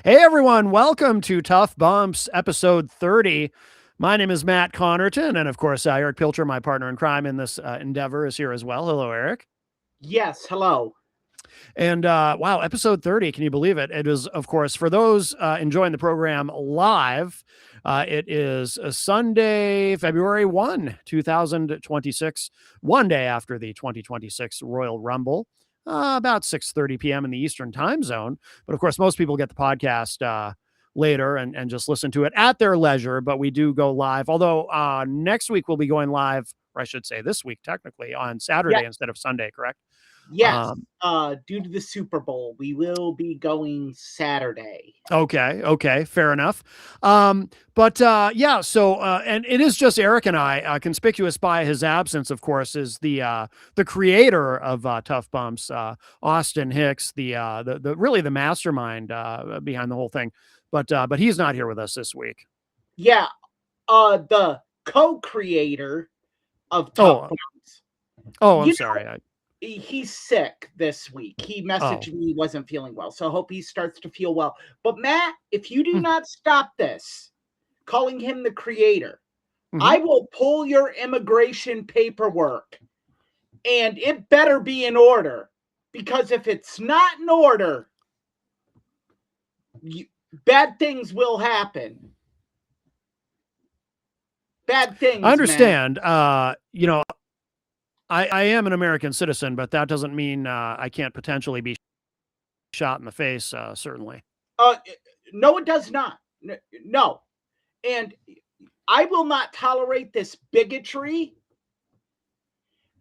Hey everyone, welcome to Tough Bumps, episode 30. My name is Matt Connerton, and of course, Eric Pilcher, my partner in crime in this endeavor, is here as well. Hello, Eric. Yes, hello. And wow, episode 30, can you believe it? It is, of course, for those enjoying the program live, it is a Sunday, February 2026, one day after the 2026 Royal Rumble. About 6:30 p.m. in the Eastern time zone. But of course, most people get the podcast later and just listen to it at their leisure. But we do go live. Although next week we'll be going live, or I should say this week, technically, on Yeah, Saturday instead of Sunday, correct? yes. Um, Due to the Super Bowl, we will be going Saturday. Okay, fair enough. Yeah, so and it is just Eric and I. Conspicuous by his absence, of course, is the creator of Tough Bumps, Austin Hicks, the really the mastermind behind the whole thing. But he's not here with us this week. Yeah, the co-creator of Tough Oh, Bumps. I'm You sorry. he's sick this week. He Oh, messaged me he wasn't feeling well, so I hope he starts to feel well. But Matt, if you do mm, not stop this, calling him the creator, mhm. I will pull your immigration paperwork, and it better be in order. Because if it's not in order, you, bad things will happen. Bad I things, Matt. understand. I am an American citizen, but that doesn't mean I can't potentially be shot in the face. Certainly. Uh, no, it does not. No. And I will not tolerate this bigotry,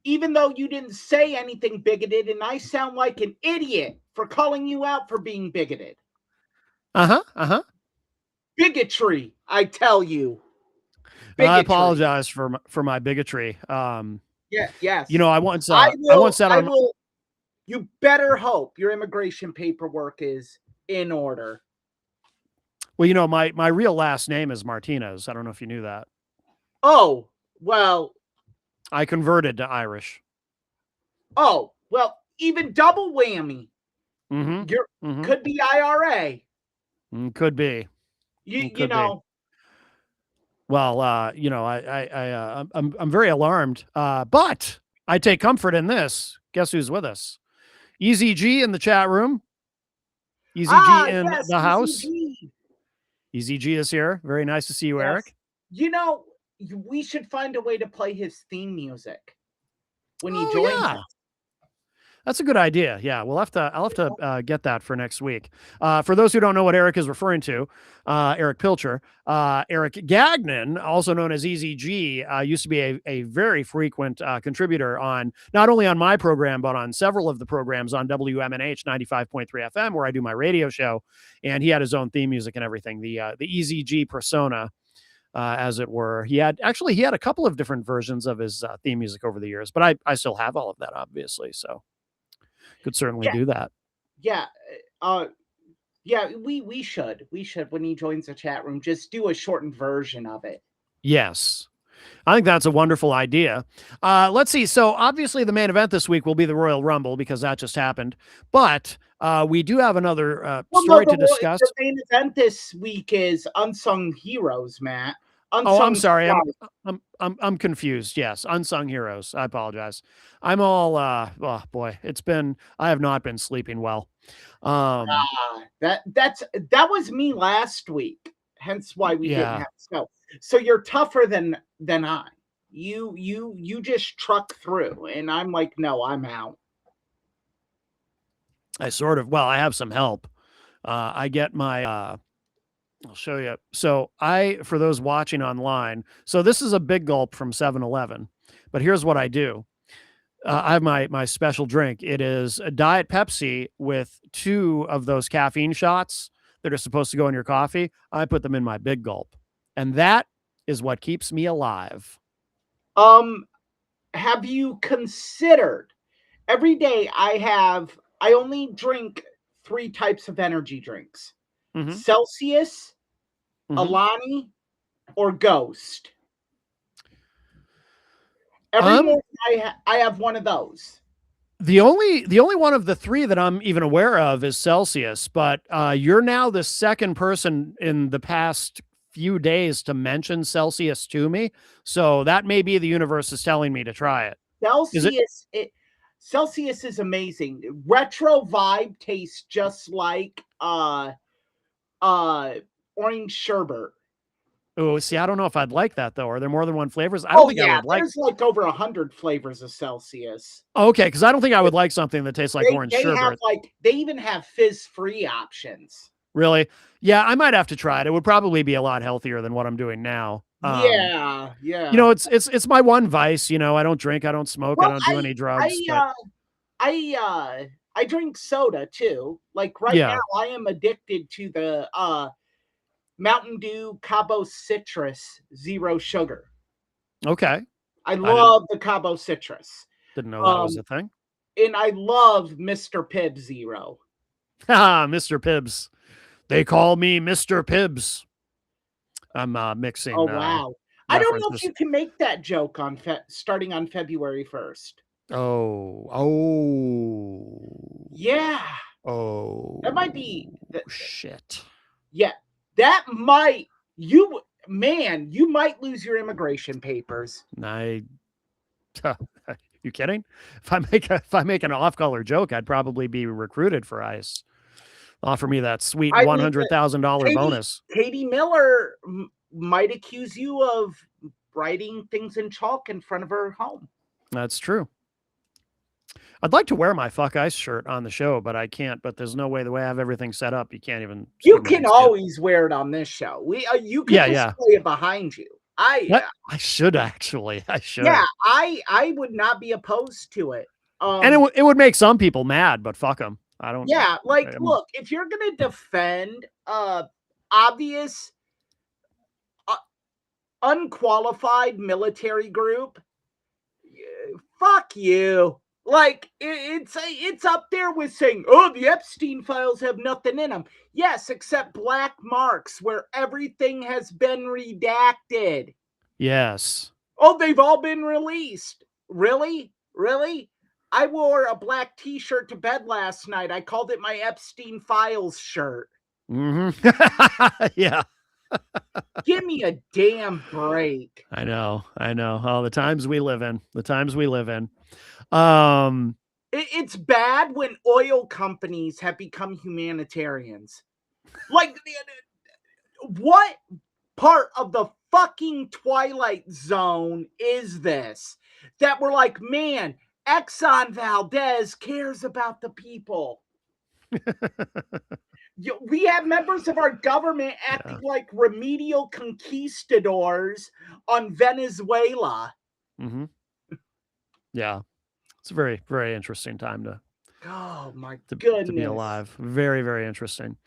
even though you didn't say anything bigoted, and I sound like an idiot for calling you out for being bigoted. Uh huh. Uh huh. Bigotry, I tell you. I Bigotry. apologize for my bigotry. Yeah, yes. I once said I on will, you better hope your immigration paperwork is in order. my real last name is Martinez. I don't know if you knew that. Oh, well, I converted to Irish. even double whammy. Mm-hmm. You're Mm-hmm. could be IRA. Could be. You Could be. know. Well, I'm very alarmed. But I take comfort in this. Guess who's with us? Easy G in the chat room. Easy G in Yes, the house. ECG. Easy G is here. Very nice to see you, Yes. Eric. You know, we should find a way to play his theme music when he Oh joins yeah. us. That's a good idea. Yeah, I'll have to get that for next week. For those who don't know what Eric is referring to, Eric Pilcher, Eric Gagnon, also known as EZG, used to be a very frequent contributor on not only on my program but on several of the programs on WMNH 95.3 FM where I do my radio show, and he had his own theme music and everything. The EZG persona. As it were, he had a couple of different versions of his theme music over the years, but I still have all of that, obviously. So could certainly Yeah, do that. yeah. Uh yeah, we should when he joins the chat room just do a shortened version of it. Yes. I think that's a wonderful idea. Let's see. So obviously the main event this week will be the Royal Rumble because that just happened. But we do have another Well, no, story to discuss. the main event this week is Unsung Heroes, Matt. Oh, I'm Unsung sorry. Stars. I'm confused. Yes, unsung heroes. I apologize. I'm all oh boy, I have not been sleeping well. Um That was me last week. Hence why we didn't yeah. have snow. So you're tougher than I. You just truck through, and I'm like, no, I'm out. I have some help. I get my I'll show you. So for those watching online, so this is a big gulp from 7-Eleven, but here's what I do. I have my special drink. It is a Diet Pepsi with 2 of those caffeine shots that are supposed to go in your coffee. I put them in my big gulp, and that is what keeps me alive. Have you considered every day I only drink 3 types of energy drinks. Mm-hmm. Celsius, Mm-hmm. Alani, or Ghost. Every morning I have one of those. The only one of the three that I'm even aware of is Celsius, but you're now the second person in the past few days to mention Celsius to me. So that may be the universe is telling me to try it. Is it? Celsius is amazing. Retro vibe tastes just like orange sherbet. Oh, see, I don't know if I'd like that though. Are there more than one flavors? I don't Oh think I yeah, would like. there's like over 100 flavors of Celsius. Okay, because I don't think I would like something that tastes like orange They have sherbet. like they even have fizz-free options. Really? Yeah, I might have to try it. It would probably be a lot healthier than what I'm doing now. Yeah. You know, it's my one vice. You know, I don't drink, I don't smoke, I Well, don't do any drugs. But I drink soda too. Like right yeah, now, I am addicted to the Mountain Dew Cabo Citrus Zero Sugar. okay. I love the Cabo Citrus. Didn't know that was a thing. And I love Mr. Pibb Zero. Ah, Mr. Pibbs. They call me Mr. Pibbs. I'm mixing. Oh wow! I don't know if references. you can make that joke on starting on February 1st. Oh. Yeah, Oh. that might be. Shit. Yeah, that might you might lose your immigration papers. You kidding? If I make an off-color joke, I'd probably be recruited for ICE. Offer me that sweet $100,000 bonus. Katie Miller might accuse you of writing things in chalk in front of her home. That's true. I'd like to wear my Fuck Ice shirt on the show, but I can't. But there's no way. The way I have everything set up, you can't even. You can always wear it on this show. You can display it behind you. I should actually. I should. Yeah, I would not be opposed to it. And it would make some people mad, but fuck them. I don't. Yeah, like look, if you're gonna defend obvious unqualified military group, fuck you. Like it's up there with saying, oh, the Epstein files have nothing in them. Yes, except black marks where everything has been redacted. Yes. Oh, they've all been released. Really? I wore a black t-shirt to bed last night. I called it my Epstein Files shirt. Mm-hmm. Yeah. Give me a damn break. I know. Oh, the times we live in. It's bad when oil companies have become humanitarians. Like, what part of the fucking Twilight Zone is this? That we're like, man, Exxon Valdez cares about the people. We have members of our government acting like remedial conquistadors on Venezuela. Mm-hmm. Yeah. It's a very, very interesting time to. Oh my goodness. To be alive. Very, very interesting.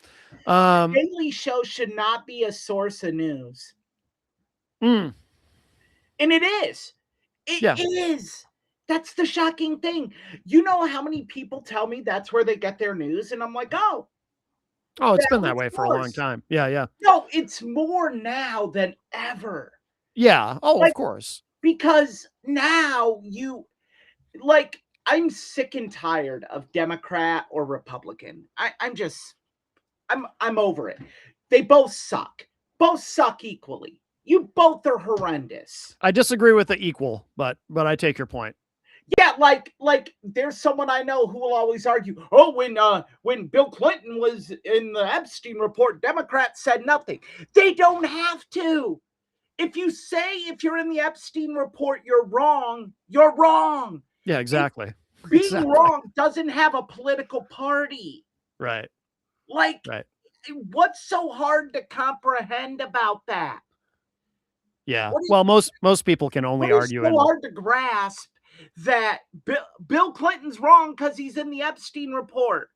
Daily Show should not be a source of news. And it is. It is. That's the shocking thing. You know how many people tell me that's where they get their news? And I'm like, oh, it's been that way for a long time. Yeah. No, it's more now than ever. Yeah. Oh, like, of course. Because now I'm sick and tired of Democrat or Republican. I'm over it. They both suck. Both suck equally. You both are horrendous. I disagree with the equal, but I take your point. Yeah, like there's someone I know who will always argue, oh, when Bill Clinton was in the Epstein report, Democrats said nothing. They don't have to. If you're in the Epstein report, you're wrong. You're wrong. Yeah, exactly. Being wrong doesn't have a political party. Right. What's so hard to comprehend about that? Yeah. Well, most people can only argue. It's so hard to grasp that Bill Clinton's wrong because he's in the Epstein report.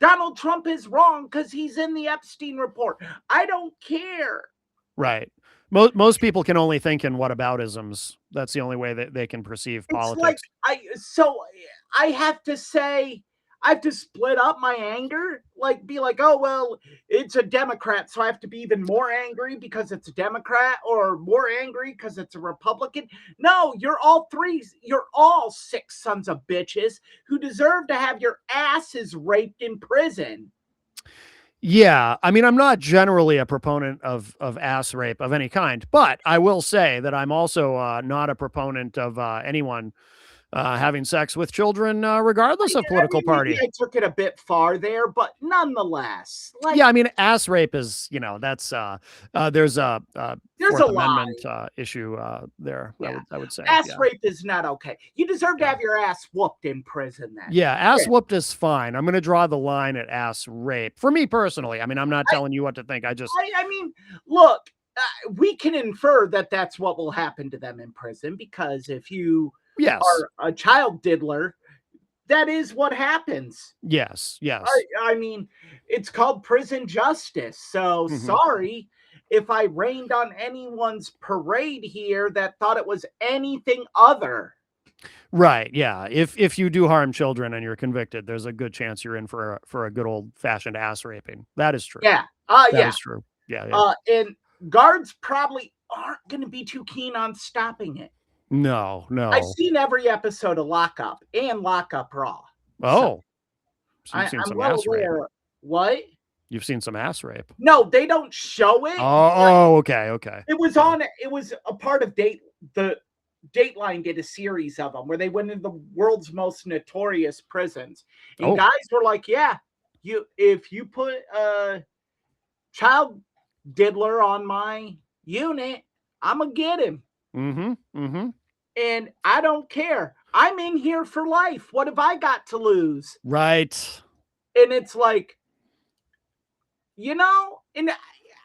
Donald Trump is wrong because he's in the Epstein report. I don't care. Right. Most people can only think in whataboutisms. That's the only way that they can perceive politics. I have to say, I have to split up my anger, like be like, oh well, it's a Democrat, so I have to be even more angry because it's a Democrat, or more angry because it's a Republican. No, you're all sick sons of bitches who deserve to have your asses raped in prison. Yeah, I mean, I'm not generally a proponent of ass rape of any kind, but I will say that I'm also not a proponent of anyone having sex with children, regardless of political Maybe party. I took it a bit far there, but nonetheless, like, Yeah, I mean, ass rape is, that's there's a there's Fourth a lie. Amendment issue there. Yeah. I would say. Ass Yeah. rape is not okay. You deserve to Yeah. have your ass whooped in prison then. Yeah, ass whooped is fine. I'm going to draw the line at ass rape. For me personally, I mean, I'm not telling you what to think. I mean, look, we can infer that that's what will happen to them in prison, because if you Yes. are a child diddler, that is what happens. Yes. I mean, it's called prison justice. So sorry if I rained on anyone's parade here that thought it was anything other. Right. Yeah. If you do harm children and you're convicted, there's a good chance you're in for a good old fashioned ass raping. That is true. Yeah. That Yeah. is true. Yeah. And guards probably aren't going to be too keen on stopping it. No. I've seen every episode of Lockup and Lockup Raw. Oh, so I'm well aware. What? You've seen some ass rape. No, they don't show it. Oh, okay. It was on. It was a part of Dateline did a series of them where they went into the world's most notorious prisons, and guys were like, "Yeah, if you put a child diddler on my unit, I'm gonna get him." And I don't care. I'm in here for life. What have I got to lose? Right. And it's like, and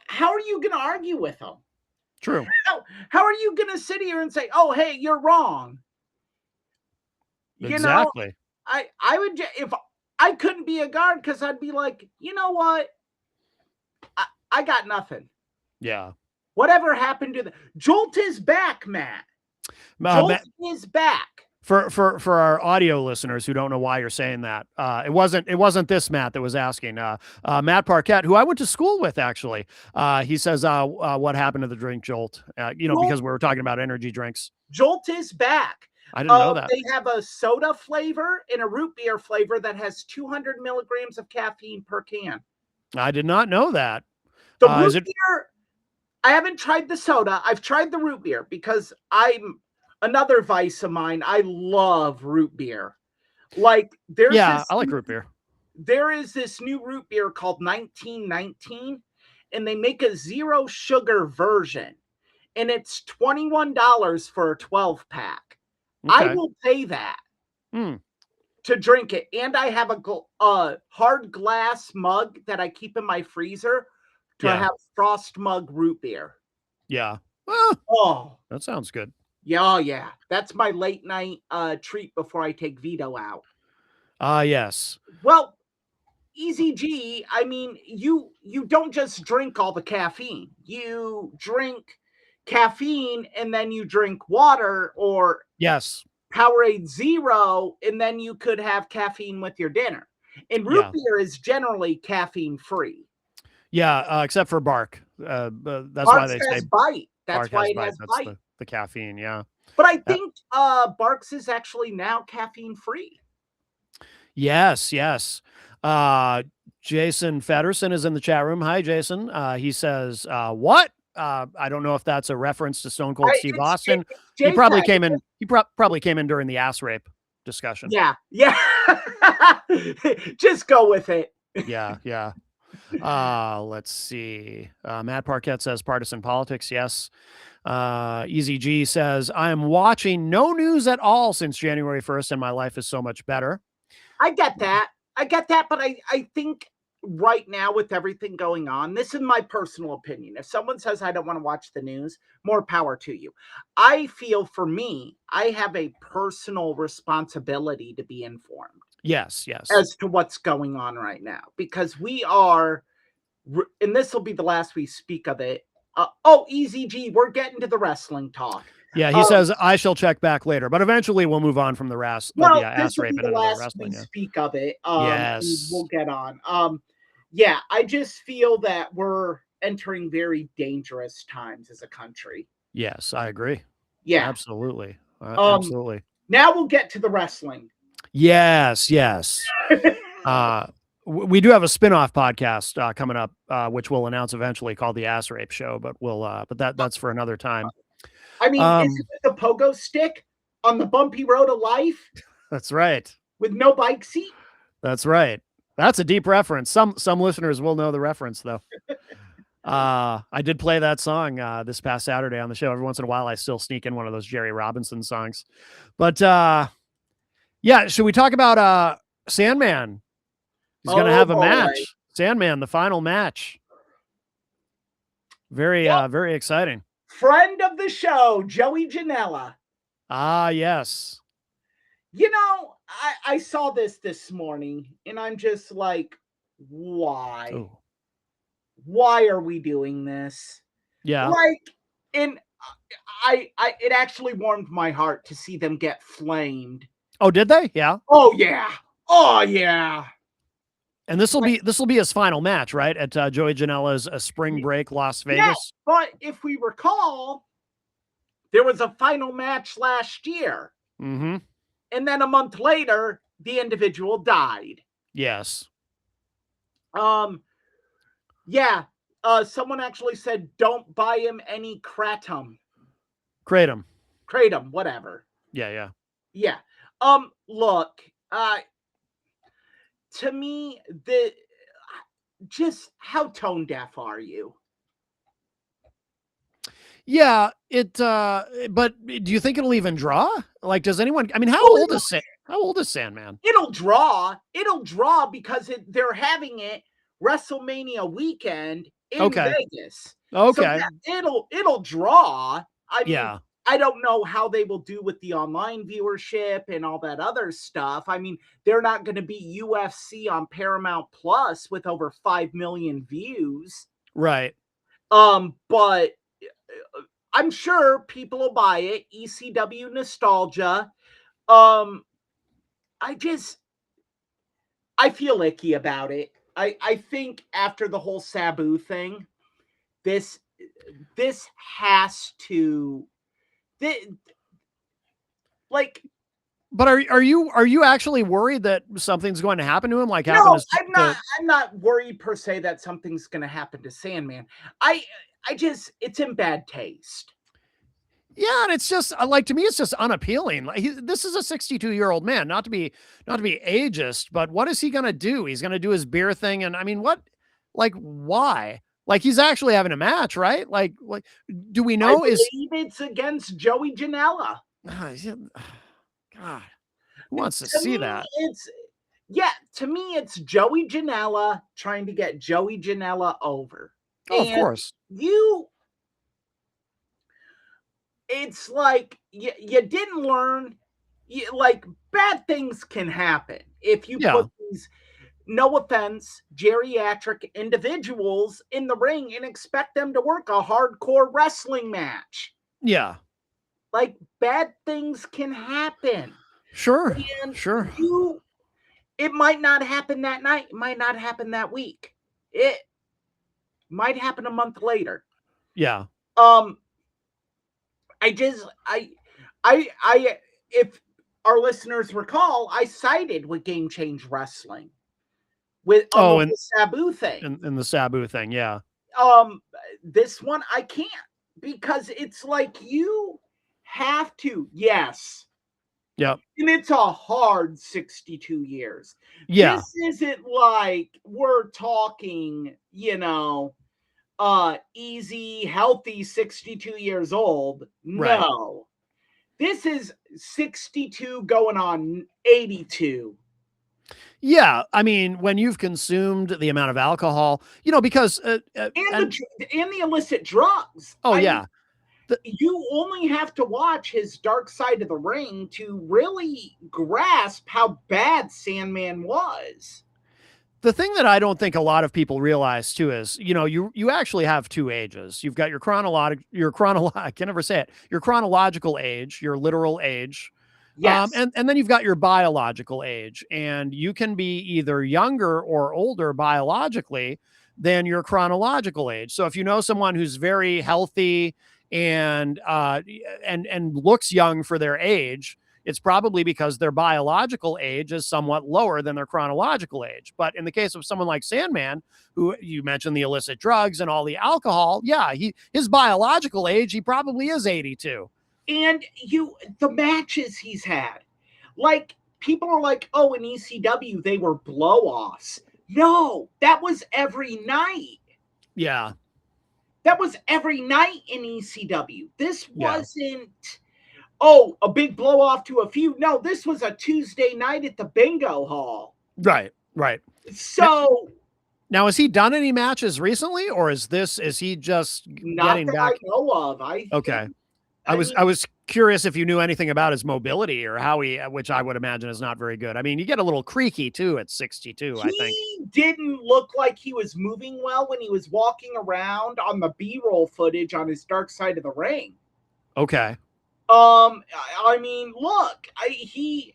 how are you going to argue with them? True. How are you going to sit here and say, oh, hey, you're wrong? Exactly. I would, if I couldn't be a guard, because I'd be like, you know what? I got nothing. Yeah. Whatever happened to Jolt is back, Matt. Jolt is back. For our audio listeners who don't know why you're saying that, it wasn't this Matt that was asking. Matt Parkett, who I went to school with, actually, he says, what happened to the drink Jolt? Because we were talking about energy drinks. Jolt is back. I didn't know that. They have a soda flavor and a root beer flavor that has 200 milligrams of caffeine per can. I did not know that. The root beer, I haven't tried the soda. I've tried the root beer because another vice of mine. I love root beer. Like I like root beer. There is this new root beer called 1919, and they make a 0 sugar version, and it's $21 for a 12-pack. Okay. I will pay that to drink it, and I have a hard glass mug that I keep in my freezer to have Frost Mug root beer. Yeah. Oh, that sounds good. Yeah. That's my late night treat before I take Vito out. Yes. Well, Easy G, I mean, you don't just drink all the caffeine. You drink caffeine and then you drink water, or Powerade Zero, and then you could have caffeine with your dinner. And root beer is generally caffeine free. Yeah, except for Bark. That's Barks why they say Bite. That's why it has Bite. The caffeine, yeah. But I think Barks is actually now caffeine free. Yes. Jason Fedderson is in the chat room. Hi, Jason. He says, what? I don't know if that's a reference to Stone Cold Steve Austin. He probably came in. He probably came in during the ass rape discussion. Yeah. Just go with it. Yeah. Let's see. Matt Parkett says partisan politics. Yes. Easy G says, I am watching no news at all since January 1st, and my life is so much better. I get that. But I think right now, with everything going on, this is my personal opinion. If someone says I don't want to watch the news, more power to you. I feel, for me, I have a personal responsibility to be informed. Yes. As to what's going on right now, because we are, and this will be the last we speak of it. Easy G, we're getting to the wrestling talk. Yeah, he says I shall check back later, but eventually we'll move on from the This ass will rape be and the into the last we wrestling. Yeah. speak of it. Yes. We'll get on. Yeah, I just feel that we're entering very dangerous times as a country. Yes, I agree. Yeah, absolutely, absolutely. Now we'll get to the wrestling. Yes. We do have a spin-off podcast coming up, which we'll announce eventually, called the Ass Rape Show, but that's for another time. I mean, is it the pogo stick on the bumpy road of life? That's right. With no bike seat? That's right. That's a deep reference. Some listeners will know the reference, though. I did play that song this past Saturday on the show. Every once in a while, I still sneak in one of those Jerry Robinson songs. But yeah, should we talk about Sandman? He's going to have a match. Sandman, the final match. Very exciting. Friend of the show, Joey Janela. Ah, yes. You know, I saw this morning, and I'm just like, why? Ooh. Why are we doing this? Yeah. Like, and it actually warmed my heart to see them get flamed. Oh, did they? Yeah. Oh yeah. Oh yeah. And this will be his final match, right? At Joey Janela's Spring Break Las Vegas. Yeah, but if we recall, there was a final match last year. Mm-hmm. And then a month later, the individual died. Yes. Yeah. Someone actually said, "Don't buy him any kratom." Kratom, whatever. Yeah. Look, to me, just how tone deaf are you? Yeah, but do you think it'll even draw? Like, does anyone? I mean, how old is Sandman? It'll draw because they're having it WrestleMania weekend in Vegas. Okay, so yeah, it'll draw. I mean, yeah. I don't know how they will do with the online viewership and all that other stuff. I mean, they're not going to be UFC on Paramount Plus with over 5 million views. Right. But I'm sure people will buy it. ECW nostalgia. I feel icky about it. I think after the whole Sabu thing, this has to But are you actually worried that something's going to happen to him? Like, no, I'm not worried per se that something's going to happen to Sandman. It's in bad taste. Yeah, and it's just like, to me, it's just unappealing. Like, this is a 62-year-old man, not to be ageist, but what is he going to do? He's going to do his beer thing, and I mean, why? Like, he's actually having a match, right? Like, do we know? I believe it's against Joey Janela. God, who wants to see that? To me, it's Joey Janela trying to get Joey Janela over. Oh, of course. It's like you didn't learn. Like, bad things can happen if you put these, no offense, geriatric individuals in the ring and expect them to work a hardcore wrestling match. Yeah. Like, bad things can happen. Sure. And sure. It might not happen that night. It might not happen that week. It might happen a month later. Yeah. If our listeners recall, I sided with Game Change Wrestling with the Sabu thing. In the Sabu thing, yeah. This one I can't, because it's like you have to, yes. Yep. And it's a hard 62 years. Yeah. This isn't like we're talking, easy, healthy 62 years old. Right. No. This is 62 going on 82. Yeah, I mean, when you've consumed the amount of alcohol, because and the illicit drugs. Oh, yeah. You only have to watch his Dark Side of the Ring to really grasp how bad Sandman was. The thing that I don't think a lot of people realize too is, you actually have two ages. You've got I can never say it, your chronological age, your literal age. Yes. And then you've got your biological age, and you can be either younger or older biologically than your chronological age. So if you know someone who's very healthy and looks young for their age, it's probably because their biological age is somewhat lower than their chronological age. But in the case of someone like Sandman, who you mentioned the illicit drugs and all the alcohol, yeah, his biological age, he probably is 82. And the matches he's had, like, people are like, oh, in ECW, they were blow-offs. No, that was every night. Yeah. That was every night in ECW. This Yeah. wasn't, oh, a big blow-off to a feud. No, this was a Tuesday night at the bingo hall. Right. So now, has he done any matches recently, or is he just not getting that back? I know of. Okay. I was curious if you knew anything about his mobility or how which I would imagine is not very good. I mean, you get a little creaky too at 62, I think. He didn't look like he was moving well when he was walking around on the B-roll footage on his dark side of the ring. Okay. I mean, look, I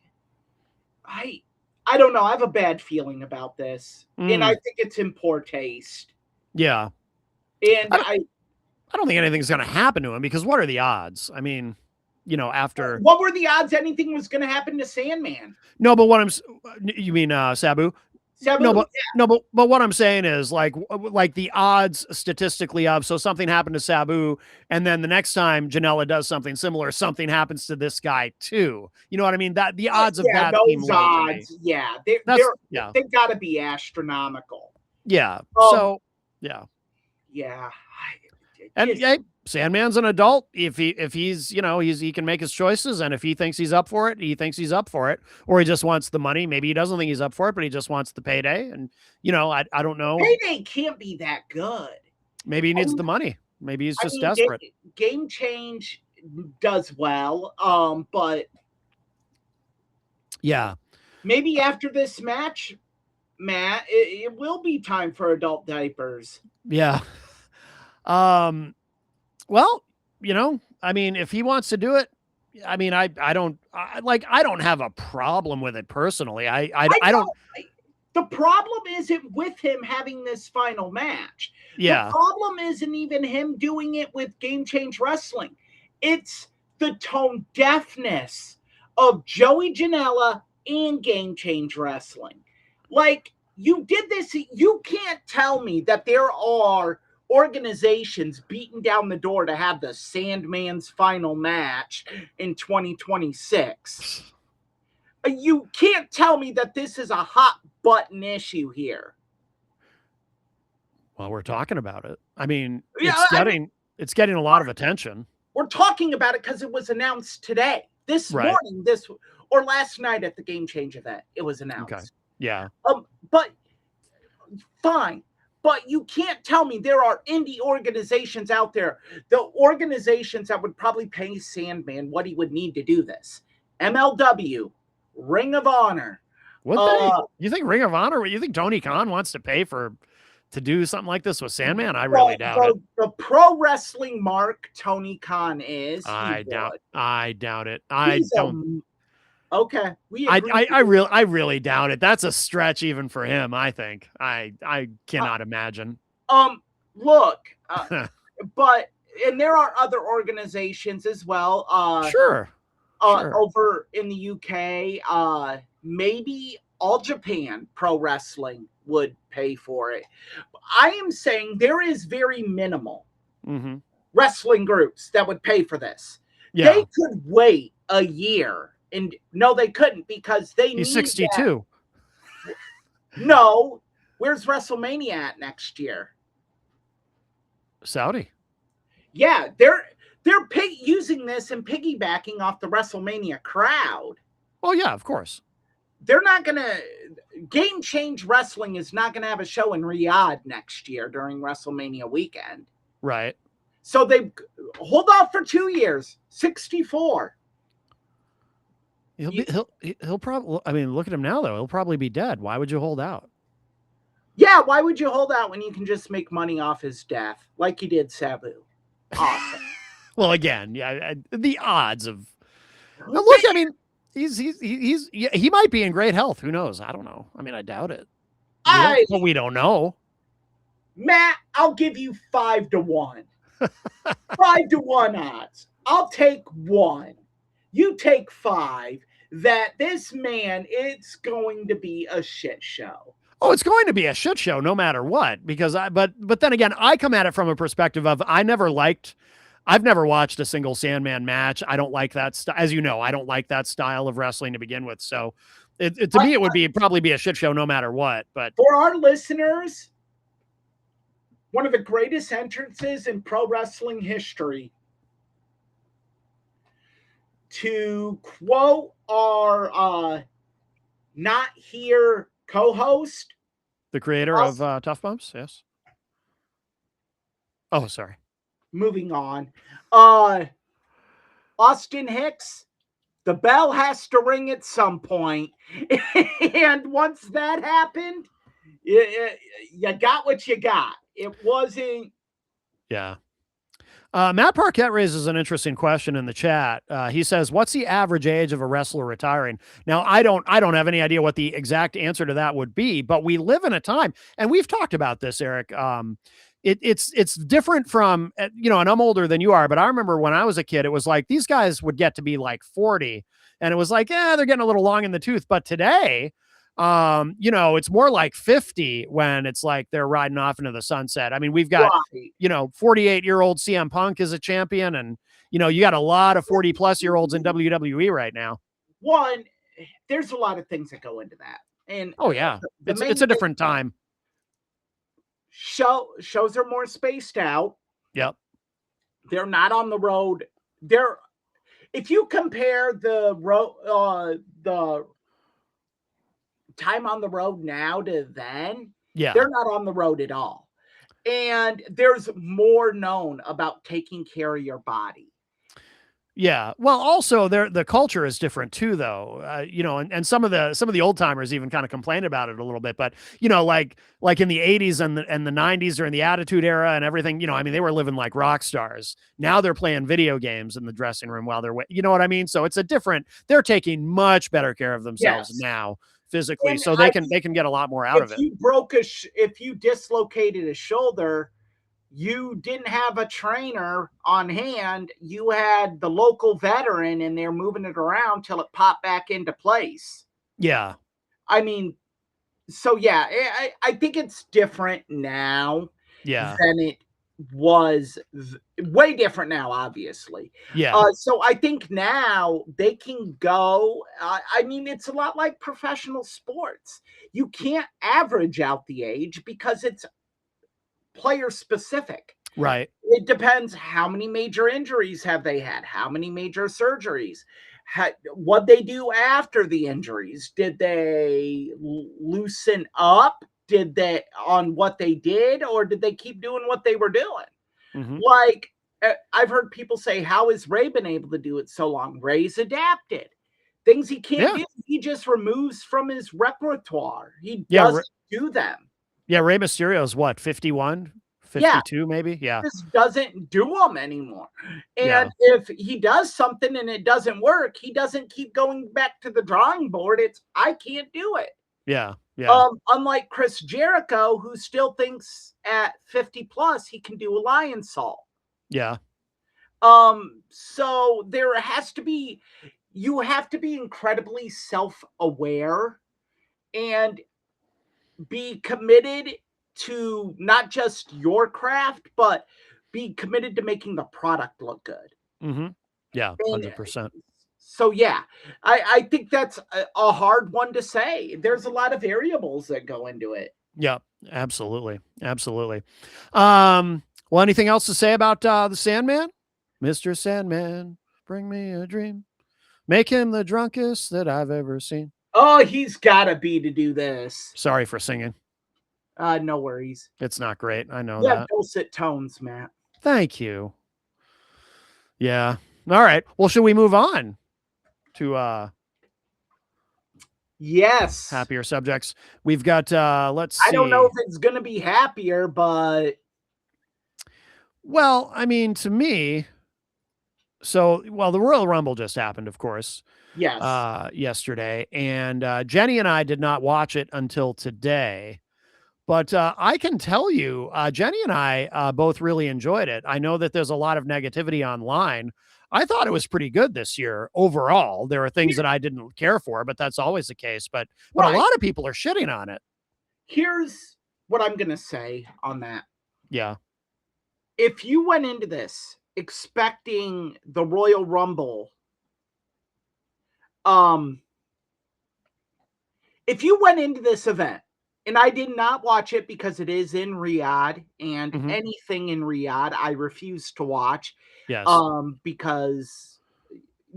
don't know. I have a bad feeling about this, and I think it's in poor taste. Yeah. And I don't think anything's going to happen to him, because what are the odds? I mean, after what were the odds anything was going to happen to Sandman? No, but you mean Sabu? Sabu? But what I'm saying is like the odds statistically of, so something happened to Sabu, and then the next time Janela does something similar, something happens to this guy too. You know what I mean? That the odds of that seem low odds, to me. yeah, they got to be astronomical. Yeah. So yeah. Yeah. And Sandman's an adult. If he's he can make his choices, and if he thinks he's up for it, he thinks he's up for it, or he just wants the money. Maybe he doesn't think he's up for it, but he just wants the payday. And I don't know. Payday can't be that good. Maybe he needs the money. Maybe he's just desperate. Game Change does well, but yeah, maybe after this match, Matt, it will be time for adult diapers. Yeah. Well, I mean, if he wants to do it, I mean, I don't have a problem with it personally. I don't. The problem isn't with him having this final match. Yeah. The problem isn't even him doing it with Game Change Wrestling. It's the tone deafness of Joey Janela and Game Change Wrestling. Like, you did this. You can't tell me that there are organizations beating down the door to have the Sandman's final match in 2026. You can't tell me that this is a hot button issue here. Well, we're talking about it. I mean, it's getting a lot of attention. We're talking about it because it was announced today, this morning, or last night at the Game Change event. It was announced. Okay. Yeah. But fine. But you can't tell me there are indie organizations out there, the organizations that would probably pay Sandman what he would need to do this. MLW, Ring of Honor. You think Ring of Honor? You think Tony Khan wants to pay to do something like this with Sandman? I really doubt it. The pro wrestling mark Tony Khan is. I doubt it. Okay. I really doubt it. That's a stretch even for him, I think. I cannot imagine. Look, but and there are other organizations as well. Sure. Over in the UK, maybe All Japan Pro Wrestling would pay for it. I am saying there is very minimal wrestling groups that would pay for this. Yeah. They could wait a year. And no, they couldn't, because he's 62. No, where's WrestleMania at next year? Saudi. Yeah, they're using this and piggybacking off the WrestleMania crowd. Oh yeah, of course. They're not gonna. Game Change Wrestling is not gonna have a show in Riyadh next year during WrestleMania weekend. Right. So they hold off for 2 years. 64. He'll probably, I mean, look at him now though. He'll probably be dead. Why would you hold out? Yeah, why would you hold out when you can just make money off his death like you did Sabu? Awesome. Well, again, yeah, the odds of look. I mean, he might be in great health. Who knows? I don't know. I mean, I doubt it. We don't know. Matt, I'll give you 5-1. 5-1 odds. I'll take 1. You take 5. That this man, it's going to be a shit show. Oh, it's going to be a shit show no matter what. Because but then again, I come at it from a perspective of I've never watched a single Sandman match. I don't like that as you know, I don't like that style of wrestling to begin with. So to me, it would probably be a shit show no matter what. But for our listeners, one of the greatest entrances in pro wrestling history. To quote our not here co-host, the creator of Tough Bumps, yes. Oh, sorry. Moving on. Austin Hicks, the bell has to ring at some point. And once that happened, you got what you got. It wasn't. Yeah. Matt Parkett raises an interesting question in the chat. He says, "What's the average age of a wrestler retiring?" Now, I don't have any idea what the exact answer to that would be, but we live in a time, and we've talked about this, Eric. It's different from, and I'm older than you are, but I remember when I was a kid, it was like these guys would get to be like 40, and it was like, they're getting a little long in the tooth. But today, it's more like 50 when it's like they're riding off into the sunset. I mean, we've got, 48-year-old CM Punk is a champion, and you got a lot of 40-plus-year-olds in WWE right now. One, there's a lot of things that go into that, and oh yeah, it's a different time. Shows are more spaced out. Yep, they're not on the road. If you compare the time on the road now to then, they're not on the road at all. And there's more known about taking care of your body. Yeah. Well, also the culture is different too, though. And some of the old timers even kind of complained about it a little bit. But like in the 80s and the 90s during the Attitude Era and everything, I mean, they were living like rock stars. Now they're playing video games in the dressing room while they're, you know what I mean? So it's they're taking much better care of themselves now physically, and so they can get a lot more out of it. If you dislocated a shoulder, you didn't have a trainer on hand. You had the local veteran, and they're moving it around till it popped back into place. Yeah. I mean, so yeah, I think it's different now. Yeah. Than it was. Way different now, obviously. Yeah. So I think now they can go. I mean, it's a lot like professional sports. You can't average out the age because it's player specific. Right. It depends how many major injuries have they had, how many major surgeries, what they do after the injuries. Did they loosen up? Did they on what they did, or did they keep doing what they were doing? Mm-hmm. Like I've heard people say, how has Ray been able to do it so long? Ray's adapted. Things he can't do, he just removes from his repertoire. He doesn't do them. Yeah, Rey Mysterio's what, 51, 52 maybe? Yeah. Just doesn't do them anymore. And if he does something and it doesn't work, he doesn't keep going back to the drawing board. It's, I can't do it. Yeah. Yeah. Unlike Chris Jericho, who still thinks at 50 plus he can do a Lionsault. Yeah. So there has to be, you have to be incredibly self-aware and be committed to not just your craft, but be committed to making the product look good. Mm-hmm. Yeah, 100%. So yeah, I think that's a hard one to say. There's a lot of variables that go into it. Yeah, absolutely. Absolutely. Well, anything else to say about the Sandman? Mr. Sandman, bring me a dream. Make him the drunkest that I've ever seen. Oh, he's got to be to do this. Sorry for singing. No worries. It's not great. I know that. Dulcet tones, Matt. Thank you. Yeah. All right. Well, should we move on to Yes. Happier subjects. We've got, let's I don't know see. if it's going to be happier, but Well, I mean, to me, well, the Royal Rumble just happened, of course, yes. yesterday, and Jenny and I did not watch it until today. But I can tell you, Jenny and I both really enjoyed it. I know that there's a lot of negativity online. I thought it was pretty good this year overall. There are things Here, that I didn't care for, but that's always the case. But a right. lot of people are shitting on it. Here's what I'm going to say on that. Yeah. If you went into this expecting the Royal Rumble, if you went into this event, and I did not watch it because it is in Riyadh, and anything in Riyadh I refuse to watch. Yes. Because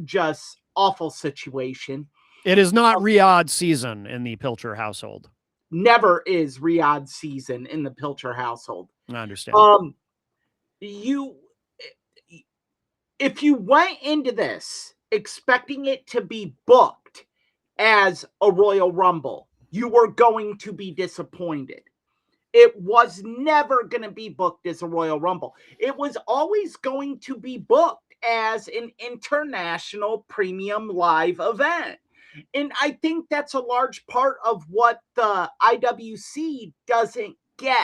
just awful situation. It is not Riyadh season in the Pilcher household. Never is Riyadh season in the Pilcher household. I understand. If you went into this expecting it to be booked as a Royal Rumble, you were going to be disappointed. It was never going to be booked as a Royal Rumble. It was always going to be booked as an international premium live event. And I think that's a large part of what the IWC doesn't get.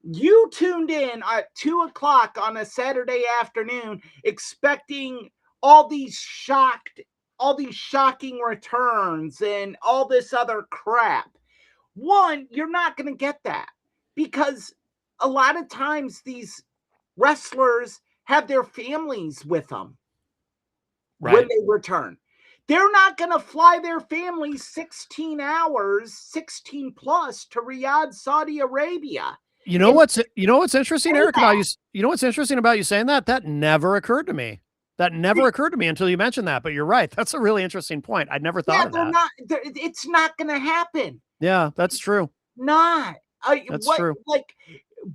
You tuned in at 2:00 on a Saturday afternoon expecting all these shocking returns and all this other crap. One, you're not going to get that because a lot of times these wrestlers have their families with them when they return. They're not going to fly their families 16 hours, 16 plus to Riyadh, Saudi Arabia. You know what's interesting, Eric, about you? You know what's interesting about you saying that? That never occurred to me. That never occurred to me until you mentioned that. But you're right. That's a really interesting point. I'd never thought of that. It's not going to happen. Yeah, that's true. That's true. Like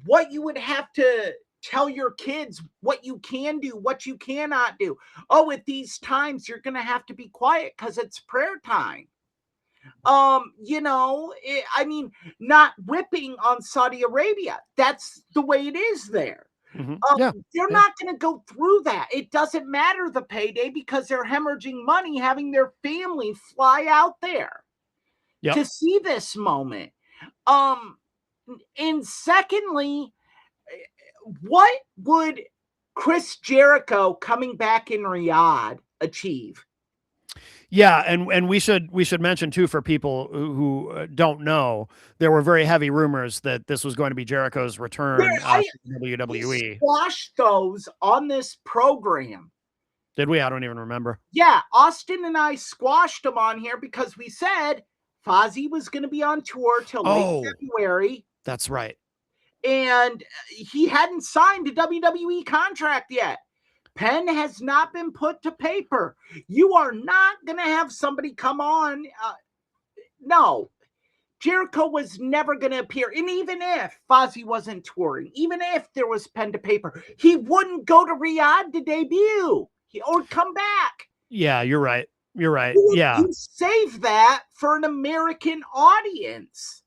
what you would have to tell your kids what you can do, what you cannot do. Oh, at these times you're going to have to be quiet because it's prayer time. I mean, not whipping on Saudi Arabia. That's the way it is there. They're not going to go through that. It doesn't matter the payday because they're hemorrhaging money having their family fly out there to see this moment. And secondly, what would Chris Jericho coming back in Riyadh achieve? Yeah, and we should mention too, for people who don't know, there were very heavy rumors that this was going to be Jericho's return to WWE. We squashed those on this program. Did we? I don't even remember. Yeah, Austin and I squashed them on here because we said Fozzy was going to be on tour till late February. That's right. And he hadn't signed a WWE contract yet. Pen has not been put to paper. You are not going to have somebody come on. No. Jericho was never going to appear. And even if Fozzy wasn't touring, even if there was pen to paper, he wouldn't go to Riyadh to debut or come back. Yeah, you're right. You're right. You save that for an American audience.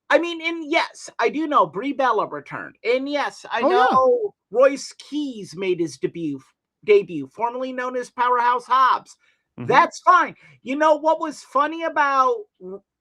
I mean, and yes, I do know Brie Bella returned. And yes, I know Royce Keys made his debut, formerly known as Powerhouse Hobbs. That's fine. You know what was funny about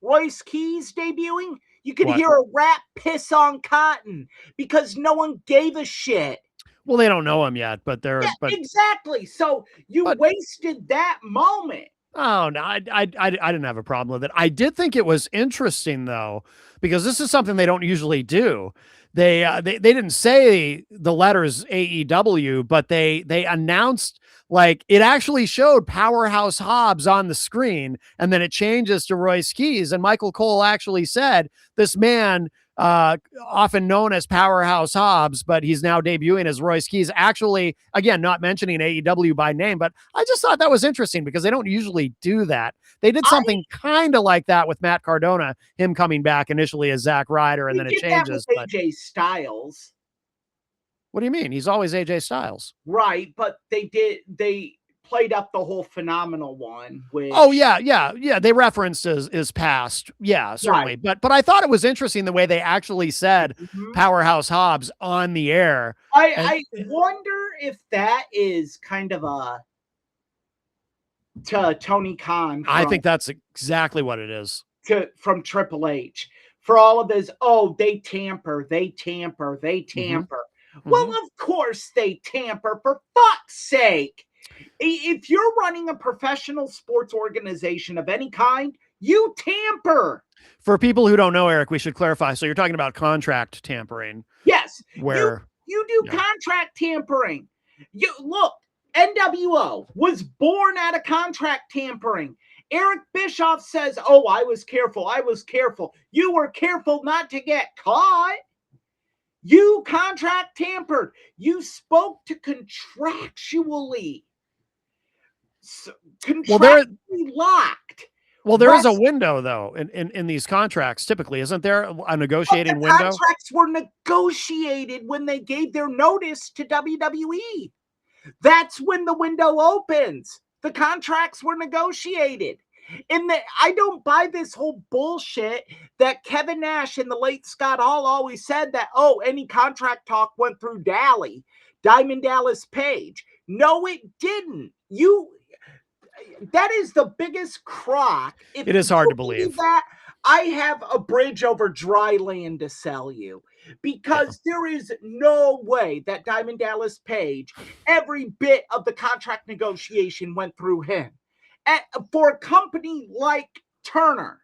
Royce Keys debuting? You could hear a rat piss on cotton because no one gave a shit. Well, they don't know him yet, but exactly. So you wasted that moment. Oh no, I didn't have a problem with it. I did think it was interesting though, because this is something they don't usually do. They didn't say the letters AEW, but they announced, like, it actually showed Powerhouse Hobbs on the screen, and then it changes to Royce Keys. And Michael Cole actually said, this man, often known as Powerhouse Hobbs, but he's now debuting as Royce Keys, actually, again, not mentioning AEW by name, but I just thought that was interesting because they don't usually do that. They did something kind of like that with Matt Cardona, him coming back initially as Zack Ryder, and then it changes. That with AJ Styles. What do you mean? He's always AJ Styles. Right, but they played up the whole phenomenal one. Which, Oh yeah. They referenced his past. Yeah, certainly. Right. But I thought it was interesting the way they actually said Mhm. Powerhouse Hobbs on the air. And I wonder if that is kind of a to Tony Khan I think that's exactly what it is. from Triple H for all of his, oh, they tamper. Mhm. Well, Mhm. of course they tamper, for fuck's sake. If you're running a professional sports organization of any kind, you tamper. For people who don't know, Eric, we should clarify. So you're talking about contract tampering, Yes, where you do yeah. contract tampering. You look, NWO was born out of contract tampering. Eric Bischoff says, "Oh, I was careful. I was careful. You were careful not to get caught. You contract tampered. You spoke to contractually, well there contractually locked." well there is a window though in these contracts typically, isn't there a negotiating But the window? contracts were negotiated when they gave their notice to WWE. That's when the window opens. The contracts were negotiated. And I don't buy this whole bullshit that Kevin Nash and the late Scott Hall always said that, oh, any contract talk went through Diamond Dallas Page. No, it didn't. That is the biggest crock. If It is hard you to believe that, I have a bridge over dry land to sell you, because there is no way that Diamond Dallas Page, every bit of the contract negotiation went through him. For a company like Turner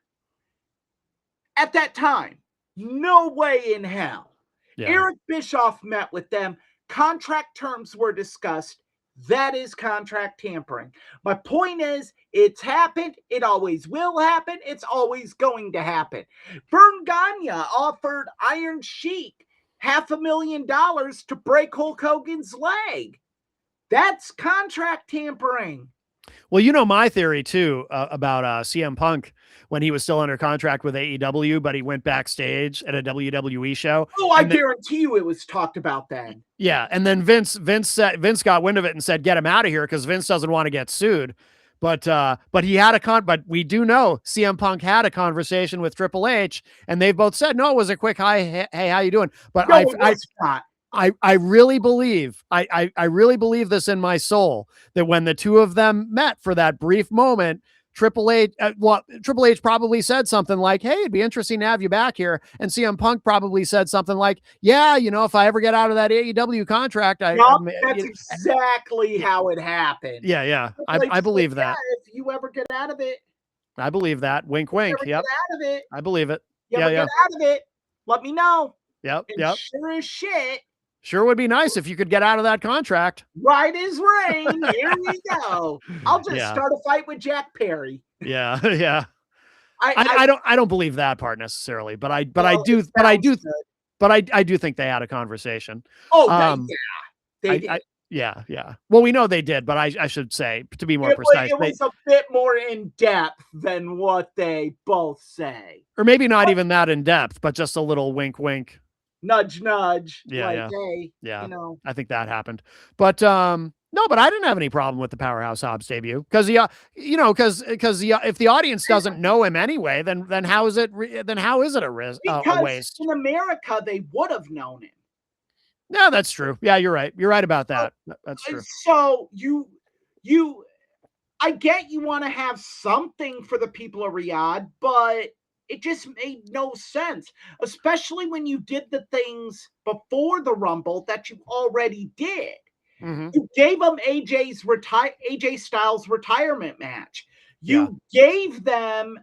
at that time, no way in hell. Yeah. Eric Bischoff met with them. Contract terms were discussed. That is contract tampering. My point is, it's happened. It always will happen. It's always going to happen. Vern Gagne offered Iron Sheik $500,000 to break Hulk Hogan's leg. That's contract tampering. Well, you know my theory too about CM Punk when he was still under contract with AEW, but he went backstage at a WWE show. Oh, I guarantee you it was talked about then. Yeah, and then Vince got wind of it and said, "Get him out of here," because Vince doesn't want to get sued. But he had but we do know CM Punk had a conversation with Triple H, and they both said, "No, it was a quick hi, hey, how you doing?" But no, it was not. I really believe I really believe this in my soul that when the two of them met for that brief moment, Triple H probably said something like, "Hey, it'd be interesting to have you back here," and CM Punk probably said something like, "Yeah, you know, if I ever get out of that AEW contract, that's exactly how it happened." Yeah, I believe that. If you ever get out of it, I believe that. Wink, wink. Yep, get out of it. I believe it. Get out of it. Let me know. Yep. Sure as shit. Sure would be nice if you could get out of that contract. Right as rain. Here we go. I'll just start a fight with Jack Perry. Yeah. I don't believe that part necessarily, but I do think they had a conversation. Oh, they did. Yeah. Well, we know they did, but I should say, to be more precise, it was a bit more in depth than what they both say, or maybe not even that in depth, but just a little wink, wink. Nudge, nudge. Yeah. Hey, yeah. You know. I think that happened. But no, but I didn't have any problem with the Powerhouse Hobbs debut because if the audience doesn't know him anyway, then how is it a waste? In America, they would have known him. No, that's true. Yeah, you're right. You're right about that. That's true. So I get you want to have something for the people of Riyadh, but it just made no sense, especially when you did the things before the Rumble that you already did. Mm-hmm. You gave them AJ Styles retirement match. You gave them,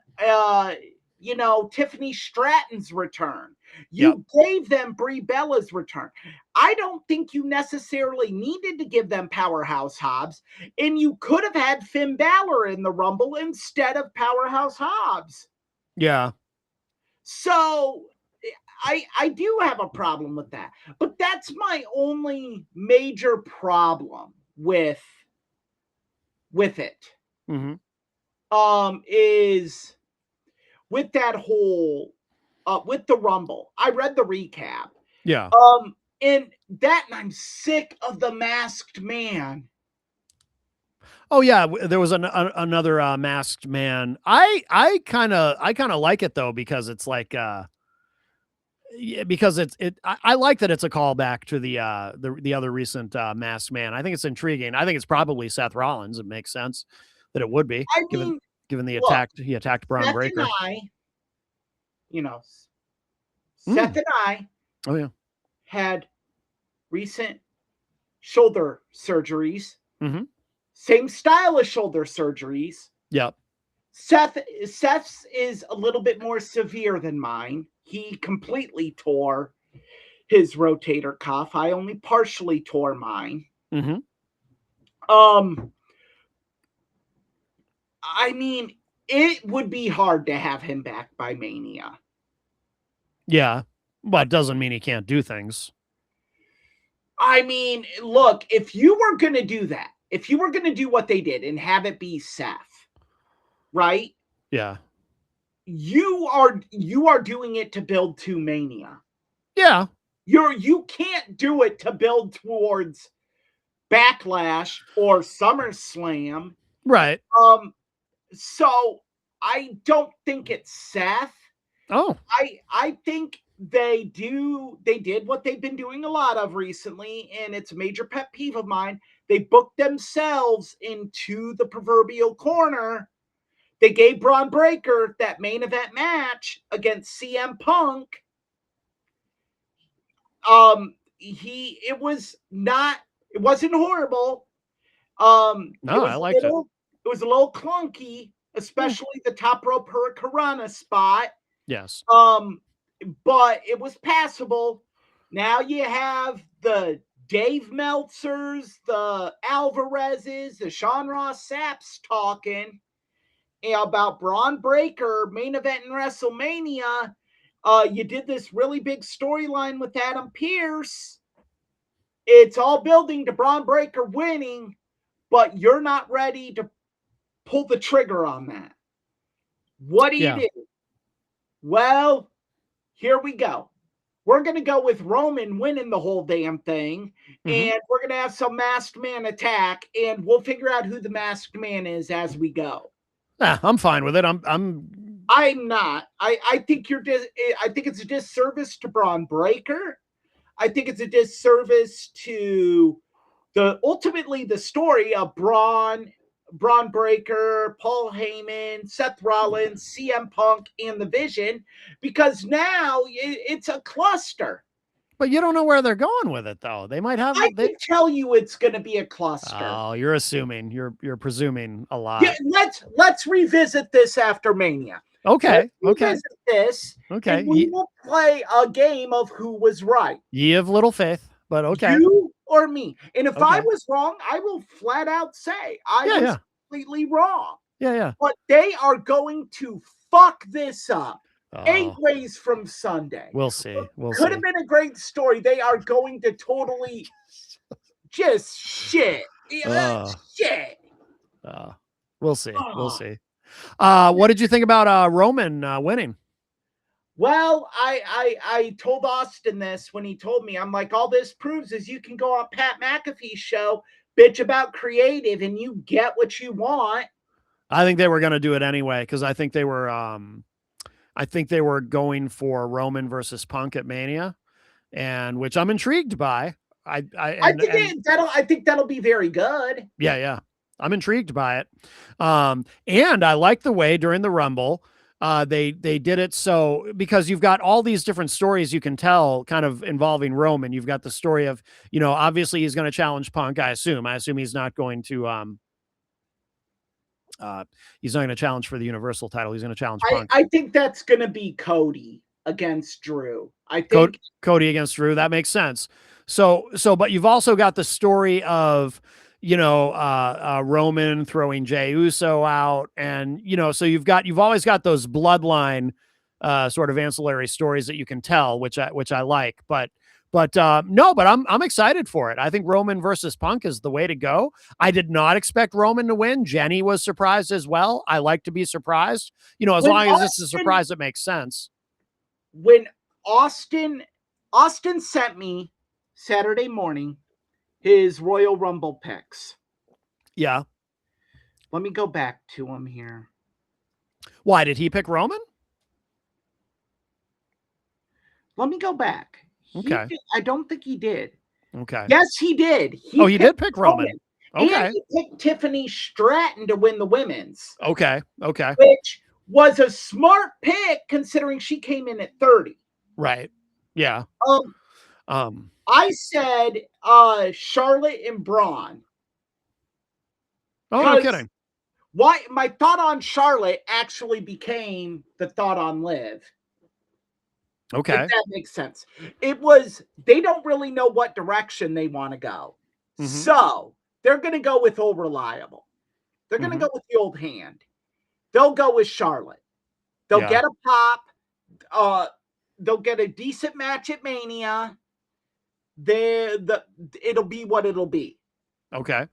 Tiffany Stratton's return. You gave them Brie Bella's return. I don't think you necessarily needed to give them Powerhouse Hobbs, and you could have had Finn Balor in the Rumble instead of Powerhouse Hobbs. Yeah. So I do have a problem with that, but that's my only major problem with it. Mm-hmm. Is with that whole with the Rumble. I read the recap. Yeah. And I'm sick of the masked man. Oh yeah, there was another masked man. I kind of like it though because it's like yeah, because I like that it's a callback to the other recent masked man. I think it's intriguing. I think it's probably Seth Rollins. It makes sense that it would be I given mean, given the look, attack he attacked Braun Seth and Breaker. I, you know, Seth Mm. and I Oh yeah. had recent shoulder surgeries, Mm-hmm. same style of shoulder surgeries. Yep. Seth's is a little bit more severe than mine. He completely tore his rotator cuff. I only partially tore mine. Mm-hmm. Um, I mean, it would be hard to have him back by Mania. Yeah, but doesn't mean he can't do things. I mean, look, if you were going to do that, if you were going to do what they did and have it be Seth, right? Yeah. You are doing it to build to Mania. Yeah. You can't do it to build towards Backlash or SummerSlam. Right. So I don't think it's Seth. Oh. I think they did what they've been doing a lot of recently, and it's a major pet peeve of mine. They booked themselves into the proverbial corner. They gave Braun Breaker that main event match against CM Punk. It wasn't horrible. No, I liked it. It was a little clunky, especially the top rope Hurricanrana spot. Yes. But it was passable. Now you have the Dave Meltzers, the Alvarezes, the Sean Ross Sapps talking about Braun Breaker main event in WrestleMania. You did this really big storyline with Adam Pearce. It's all building to Braun Breaker winning, but you're not ready to pull the trigger on that. What do you do? Well, here we go. We're going to go with Roman winning the whole damn thing, and we're going to have some masked man attack, and we'll figure out who the masked man is as we go. Yeah, I'm fine with it. I'm not. I think I think it's a disservice to Braun Breaker. I think it's a disservice to ultimately the story of Braun Breaker, Paul Heyman, Seth Rollins, CM Punk, and the Vision, because now it's a cluster. But you don't know where they're going with it, though. They might have. I can tell you it's going to be a cluster. Oh, you're assuming. You're presuming a lot. Yeah, let's revisit this after Mania. Okay. Okay. This. Okay. And we will play a game of who was right. Ye have little faith, but okay. You or me. And if I was wrong, I will flat out say I was completely wrong. Yeah. But they are going to fuck this up. 8 ways from Sunday. We'll see. Could have been a great story. They are going to totally just shit. Shit. We'll see. We'll see. What did you think about Roman winning? Well, I told Austin this when he told me. I'm like, all this proves is you can go on Pat McAfee's show, bitch about creative, and you get what you want. I think they were going to do it anyway because I think they were going for Roman versus Punk at Mania, and which I'm intrigued by. I think that'll be very good. Yeah. I'm intrigued by it. And I like the way during the Rumble, they did it so because you've got all these different stories you can tell kind of involving Roman. You've got the story of, obviously he's going to challenge Punk. I assume he's not going to, he's not going to challenge for the Universal title. He's going to challenge Punk. I think that's going to be Cody against Drew. I think Cody against Drew. That makes sense. So, but you've also got the story of, Roman throwing Jey Uso out, and so you've always got those bloodline sort of ancillary stories that you can tell, which I like. But I'm excited for it. I think Roman versus Punk is the way to go. I did not expect Roman to win. Jenny was surprised as well. I like to be surprised. As long as it's a surprise that makes sense. When Austin sent me Saturday morning his Royal Rumble picks. Yeah. Let me go back to him here. Why did he pick Roman? Let me go back. Okay. I don't think he did. Okay. Yes, he did. He did pick Roman. Okay. And he picked Tiffany Stratton to win the women's. Okay. Okay. Which was a smart pick considering she came in at 30. Right. Yeah. I said Charlotte and Braun. Oh, no kidding. Why my thought on Charlotte actually became the thought on Liv. Okay. If that makes sense. It was, they don't really know what direction they want to go. Mhm. So they're going to go with old reliable. They're going to go with the old hand. They'll go with Charlotte. They'll get a pop. They'll get a decent match at Mania. It'll be what it'll be. Okay.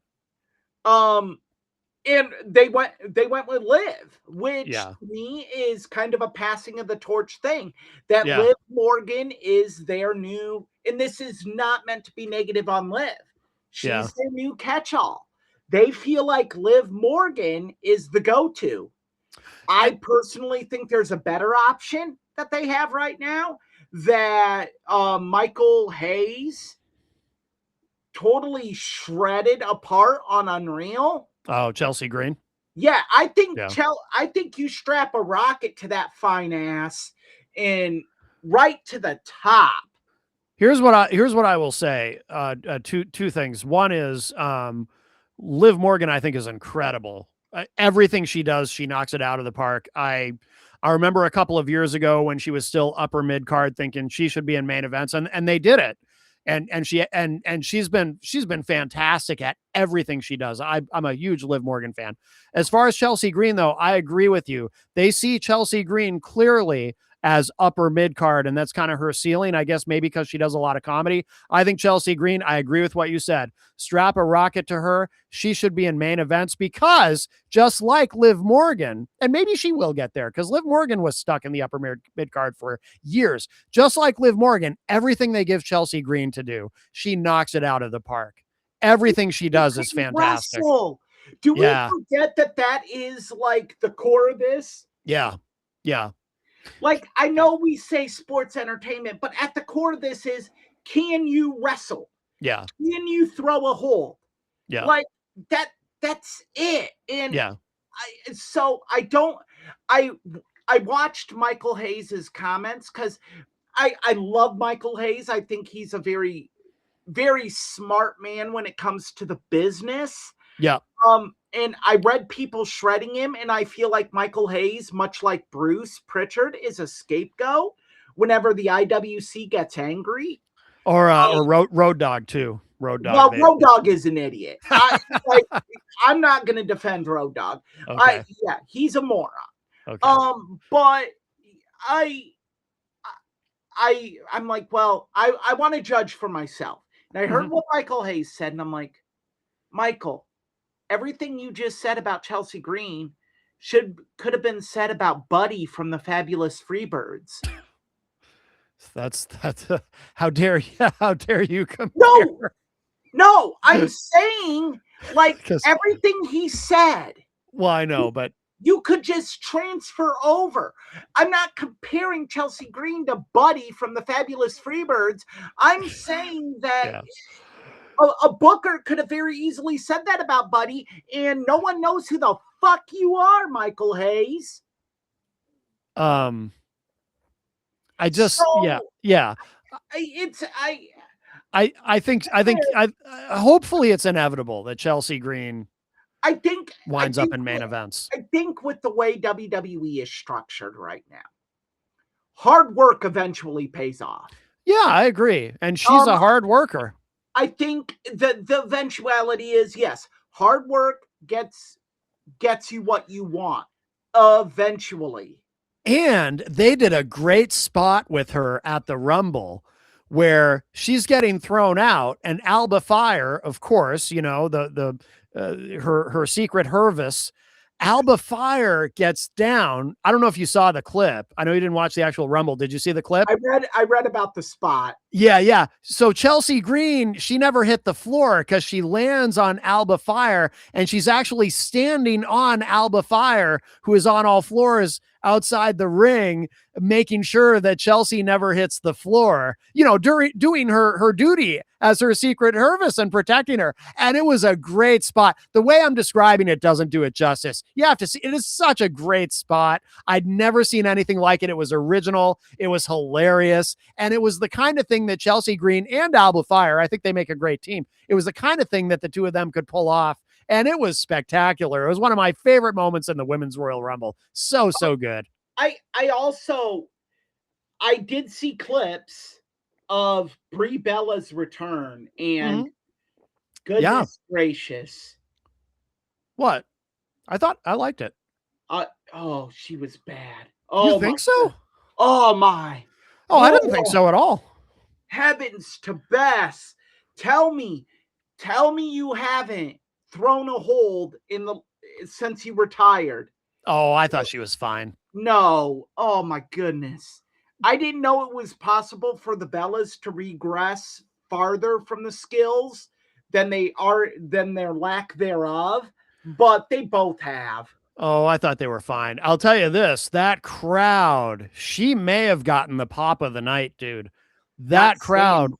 And they went with Liv, which Yeah. to me is kind of a passing of the torch thing. That Yeah. Liv Morgan is their new, and this is not meant to be negative on Liv. She's their new catch-all. They feel like Liv Morgan is the go-to. I personally think there's a better option that they have right now, that Michael Hayes totally shredded apart on Unreal. Oh, Chelsea Green. Yeah, I think you strap a rocket to that fine ass and right to the top. Here's what I will say. Two things. One is Liv Morgan, I think, is incredible. Everything she does, she knocks it out of the park. I remember a couple of years ago when she was still upper mid card, thinking she should be in main events, and they did it. And she's been fantastic at everything she does. I'm a huge Liv Morgan fan. As far as Chelsea Green, though, I agree with you. They see Chelsea Green clearly as upper mid card, and that's kind of her ceiling, I guess, maybe because she does a lot of comedy. I think Chelsea Green, I agree with what you said. Strap a rocket to her. She should be in main events, because just like Liv Morgan, and maybe she will get there, because Liv Morgan was stuck in the upper mid card for years. Just like Liv Morgan, everything they give Chelsea Green to do, she knocks it out of the park. Everything she does is fantastic. Do we forget that is like the core of this? Yeah. Yeah. Like, I know we say sports entertainment, but at the core of this is, can you wrestle? Yeah. Can you throw a hold? Yeah. Like that's it. And yeah. I watched Michael Hayes' comments, because I love Michael Hayes. I think he's a very, very smart man when it comes to the business. Yeah. And I read people shredding him, and I feel like Michael Hayes, much like Bruce Pritchard, is a scapegoat whenever the IWC gets angry. Or Road Dogg too. Road Dogg. Well, Road Dogg is an idiot. I'm not going to defend Road Dogg. Okay. He's a moron. Okay. But I'm like, well, I want to judge for myself. And I heard what Michael Hayes said, and I'm like, Michael, everything you just said about Chelsea Green could have been said about Buddy from the Fabulous Freebirds. That's how dare you compare? No, I'm saying, like, everything he said. Well, I know, but you could just transfer over. I'm not comparing Chelsea Green to Buddy from the Fabulous Freebirds. I'm saying that a booker could have very easily said that about Buddy, and no one knows who the fuck you are, Michael Hayes. I think hopefully it's inevitable that Chelsea Green winds up in main events. I think with the way WWE is structured right now, hard work eventually pays off. Yeah, I agree. And she's a hard worker. I think the eventuality is, yes, hard work gets you what you want eventually. And they did a great spot with her at the Rumble where she's getting thrown out, and Alba Fire, of course, you know, her secret Hervis Alba Fire gets down. I don't know if you saw the clip. I know you didn't watch the actual Rumble. Did you see the clip? I read about the spot. Yeah. So Chelsea Green, she never hit the floor because she lands on Alba Fire, and she's actually standing on Alba Fire, who is on all floors outside the ring, making sure that Chelsea never hits the floor, doing her duty as her secret Hervis and protecting her. And it was a great spot. The way I'm describing it doesn't do it justice. You have to see, it is such a great spot. I'd never seen anything like it. It was original. It was hilarious. And it was the kind of thing that Chelsea Green and Alba Fire, I think they make a great team. It was the kind of thing that the two of them could pull off. And it was spectacular. It was one of my favorite moments in the Women's Royal Rumble. So good. I did see clips of Brie Bella's return, and goodness gracious. What? I liked it. She was bad. Oh, you think so? Oh my. Oh, I didn't think so at all. Heavens to Bess. Tell me you haven't thrown a hold since you retired. Oh, I thought she was fine. No. Oh my goodness. I didn't know it was possible for the Bellas to regress farther from the skills than their lack thereof, but they both have. Oh, I thought they were fine. I'll tell you this, that crowd, she may have gotten the pop of the night, dude. That crowd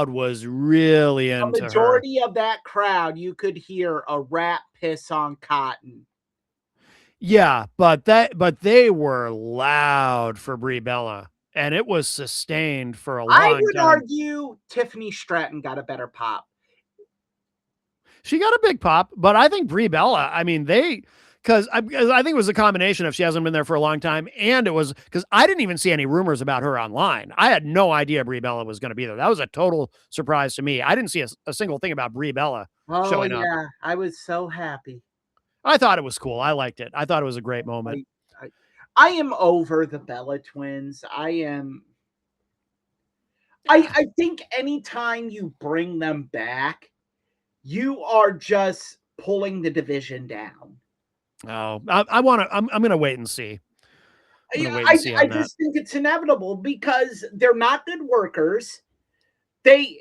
was really into her. The majority of that crowd, you could hear a rat piss on cotton. Yeah, but they were loud for Brie Bella, and it was sustained for a long time. I would argue Tiffany Stratton got a better pop. She got a big pop, but I think Brie Bella, I mean, because I think it was a combination of she hasn't been there for a long time, and it was because I didn't even see any rumors about her online. I had no idea Brie Bella was going to be there. That was a total surprise to me. I didn't see a single thing about Brie Bella showing up. Yeah, I was so happy. I thought it was cool. I liked it. I thought it was a great moment. I am over the Bella twins. I think anytime you bring them back, you are just pulling the division down. Oh, I'm going to wait and see. I just think it's inevitable because they're not good workers. They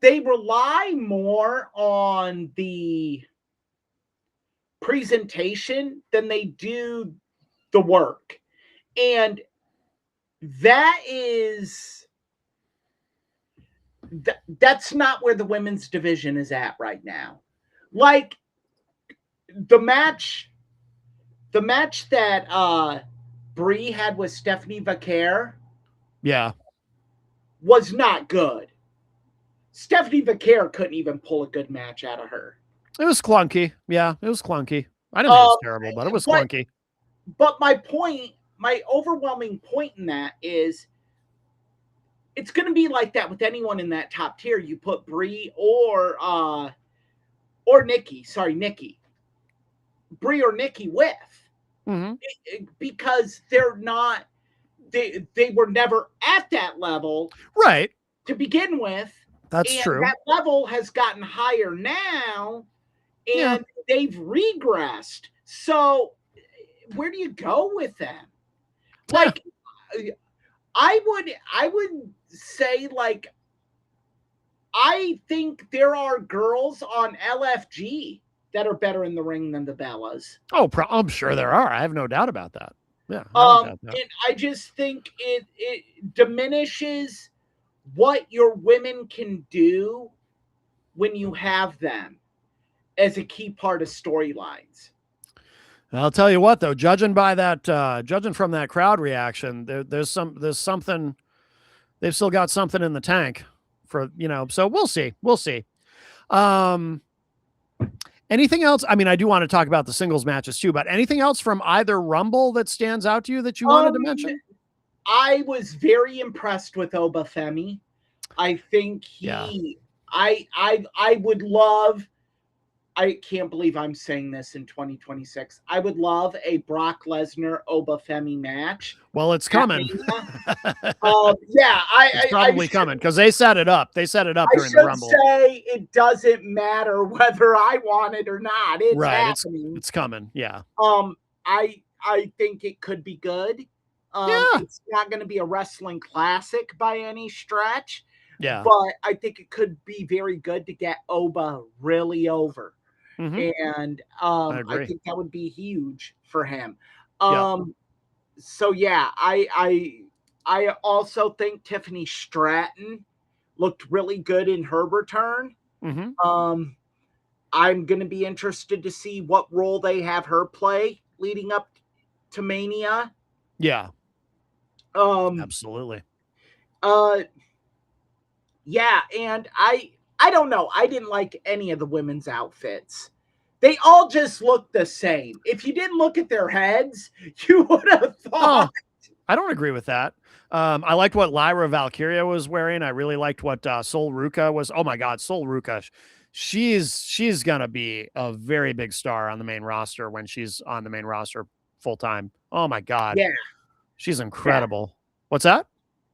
rely more on the presentation than they do the work. And that's not where the women's division is at right now. Like the match that Brie had with Stephanie Vaquer, was not good. Stephanie Vaquer couldn't even pull a good match out of her. It was clunky. Yeah, it was clunky. I didn't think it was terrible, but it was clunky. But my overwhelming point in that is it's going to be like that with anyone in that top tier. You put Brie or Nikki. Sorry, Nikki. Brie or Nikki with. Mm-hmm. Because they're not, they were never at that level. Right. To begin with. That's true. That level has gotten higher now, and they've regressed. So where do you go with them? Like, I would say, like, I think there are girls on LFG that are better in the ring than the Bellas. Oh, I'm sure there are. I have no doubt about that. Yeah. And I just think it diminishes what your women can do when you have them as a key part of storylines. I'll tell you what, though, judging from that crowd reaction, there's something, they've still got something in the tank for, so we'll see. Anything else? I mean, I do want to talk about the singles matches too, but anything else from either Rumble that stands out to you that you wanted to mention? I was very impressed with Obafemi. I think I would love I can't believe I'm saying this in 2026. I would love a Brock Lesnar Obafemi match. Well, it's at coming. Mania. Yeah, It's probably coming because they set it up. They set it up I during the should Rumble. say it doesn't matter whether I want it or not. It's Right. happening. It's coming. Yeah. I think it could be good. Yeah. It's not going to be a wrestling classic by any stretch. Yeah. But I think it could be very good to get Oba really over. Mhm. And I I agree. think that would be huge for him. Yeah. So yeah, I also think Tiffany Stratton looked really good in her return. Mhm. I'm going to be interested to see what role they have her play leading up to Mania. Yeah. Um, Absolutely. yeah, and I don't know. I didn't like any of the women's outfits. They all just look the same. If you didn't look at their heads, you would have Oh, thought. I don't agree with that. I liked what Lyra Valkyria was wearing. I really liked what Sol Ruka was. Oh my God, Sol Ruka. She's gonna be a very big star on the main roster when she's on the main roster full time. Oh my God. Yeah, She's yeah, incredible. What's that?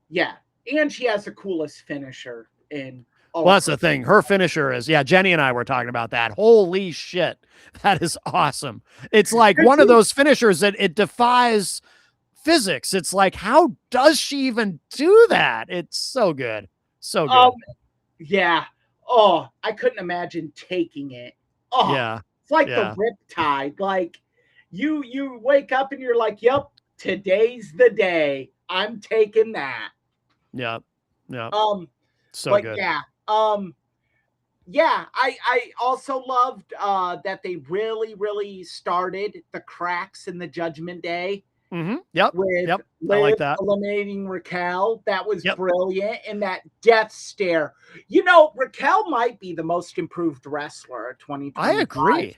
yeah. And she has the coolest finisher in all Well, of that's the her. thing. Her finisher is, yeah, Jenny and I were talking about that. Holy shit. That is awesome. It's like Did one of you- those finishers that it defies physics. It's like, how does she even do that? It's so good. So good. Yeah. Oh, I couldn't imagine taking it. Oh, Yeah. it's like Yeah. the riptide. Like you wake up and you're like, "Yep, today's the day. I'm taking that." Yeah. Yeah. So But good. yeah. Yeah, I also loved that they really started the cracks in the Judgment Day Mm-hmm. Yep. with Yep. I Liv like that. eliminating Raquel. That was Yep. brilliant. And that death stare. You know, Raquel might be the most improved wrestler of 2025. I agree.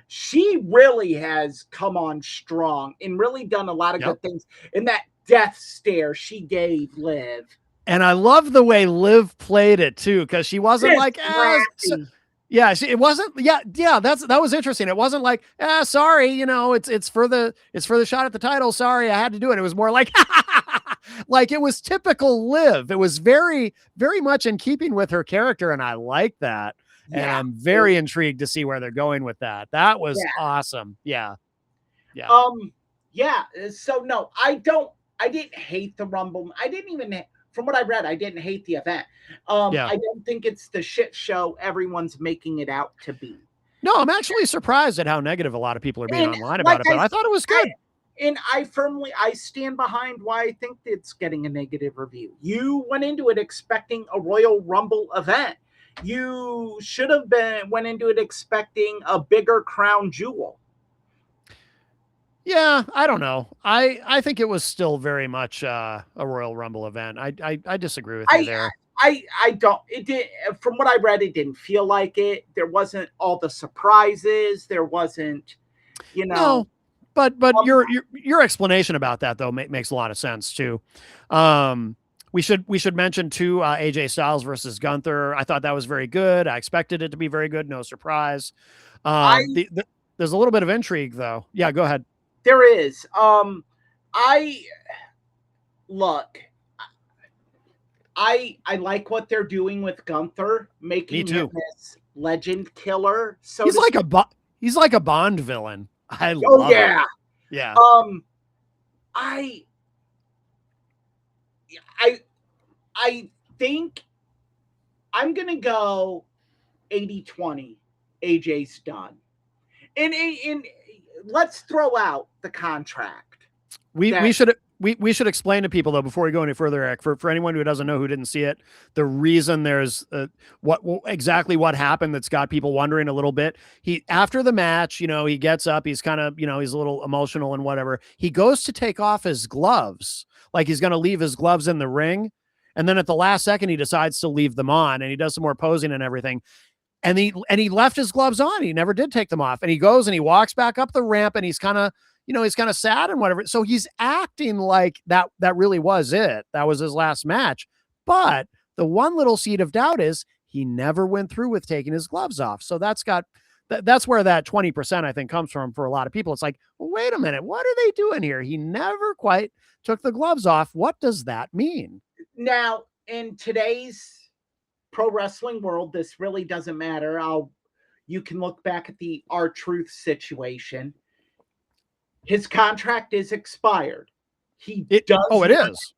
She really has come on strong and really done a lot of Yep. good things. And that death stare she gave Liv. And I love the way Liv played it too, because she wasn't like, yeah, it wasn't. Yeah, that was interesting. It wasn't like, sorry, it's for the shot at the title. Sorry, I had to do it. It was more like, like it was typical Liv. It was very, very much in keeping with her character, and I like that. And Yeah. I'm very intrigued to see where they're going with that. That was Yeah. awesome. Yeah. Yeah. Yeah. So no, I didn't hate the Rumble. I didn't even, from what I read, I didn't hate the event. Yeah. I don't think it's the shit show everyone's making it out to be. No, I'm actually surprised at how negative a lot of people are being And online like about it, but I thought it was good. And I stand behind why I think it's getting a negative review. You went into it expecting a Royal Rumble event. You should have went into it expecting a bigger crown jewel. Yeah, I don't know. I think it was still very much a Royal Rumble event. I disagree with you there. I don't. It did. From what I read, it didn't feel like it. There wasn't all the surprises. There wasn't, No, but your explanation about that though makes a lot of sense too. We should mention too AJ Styles versus Gunther. I thought that was very good. I expected it to be very good. No surprise. There's a little bit of intrigue though. Yeah, go ahead. There is. I like what they're doing with Gunther, making him this legend killer. So he's like a Bond villain. I love it. Yeah. I think I'm gonna go 80-20. AJ's done. And let's throw out the contract. We should explain to people though before we go any further, Eric, for anyone who doesn't know, who didn't see it, the reason there's exactly what happened that's got people wondering a little bit. He, after the match, he gets up, he's kind of, he's a little emotional and whatever. He goes to take off his gloves, like he's going to leave his gloves in the ring. And then at the last second, he decides to leave them on and he does some more posing and everything. And he left his gloves on. He never did take them off. And he goes and he walks back up the ramp and he's kind of, he's kind of sad and whatever. So he's acting like that really was it. That was his last match. But the one little seed of doubt is he never went through with taking his gloves off. So that's got that's where that 20% I think comes from for a lot of people. It's like, well, wait a minute, what are they doing here? He never quite took the gloves off. What does that mean? Now, in today's pro wrestling world, this really doesn't matter. You can look back at the R-Truth situation. His contract is expired. He does. Oh, it is.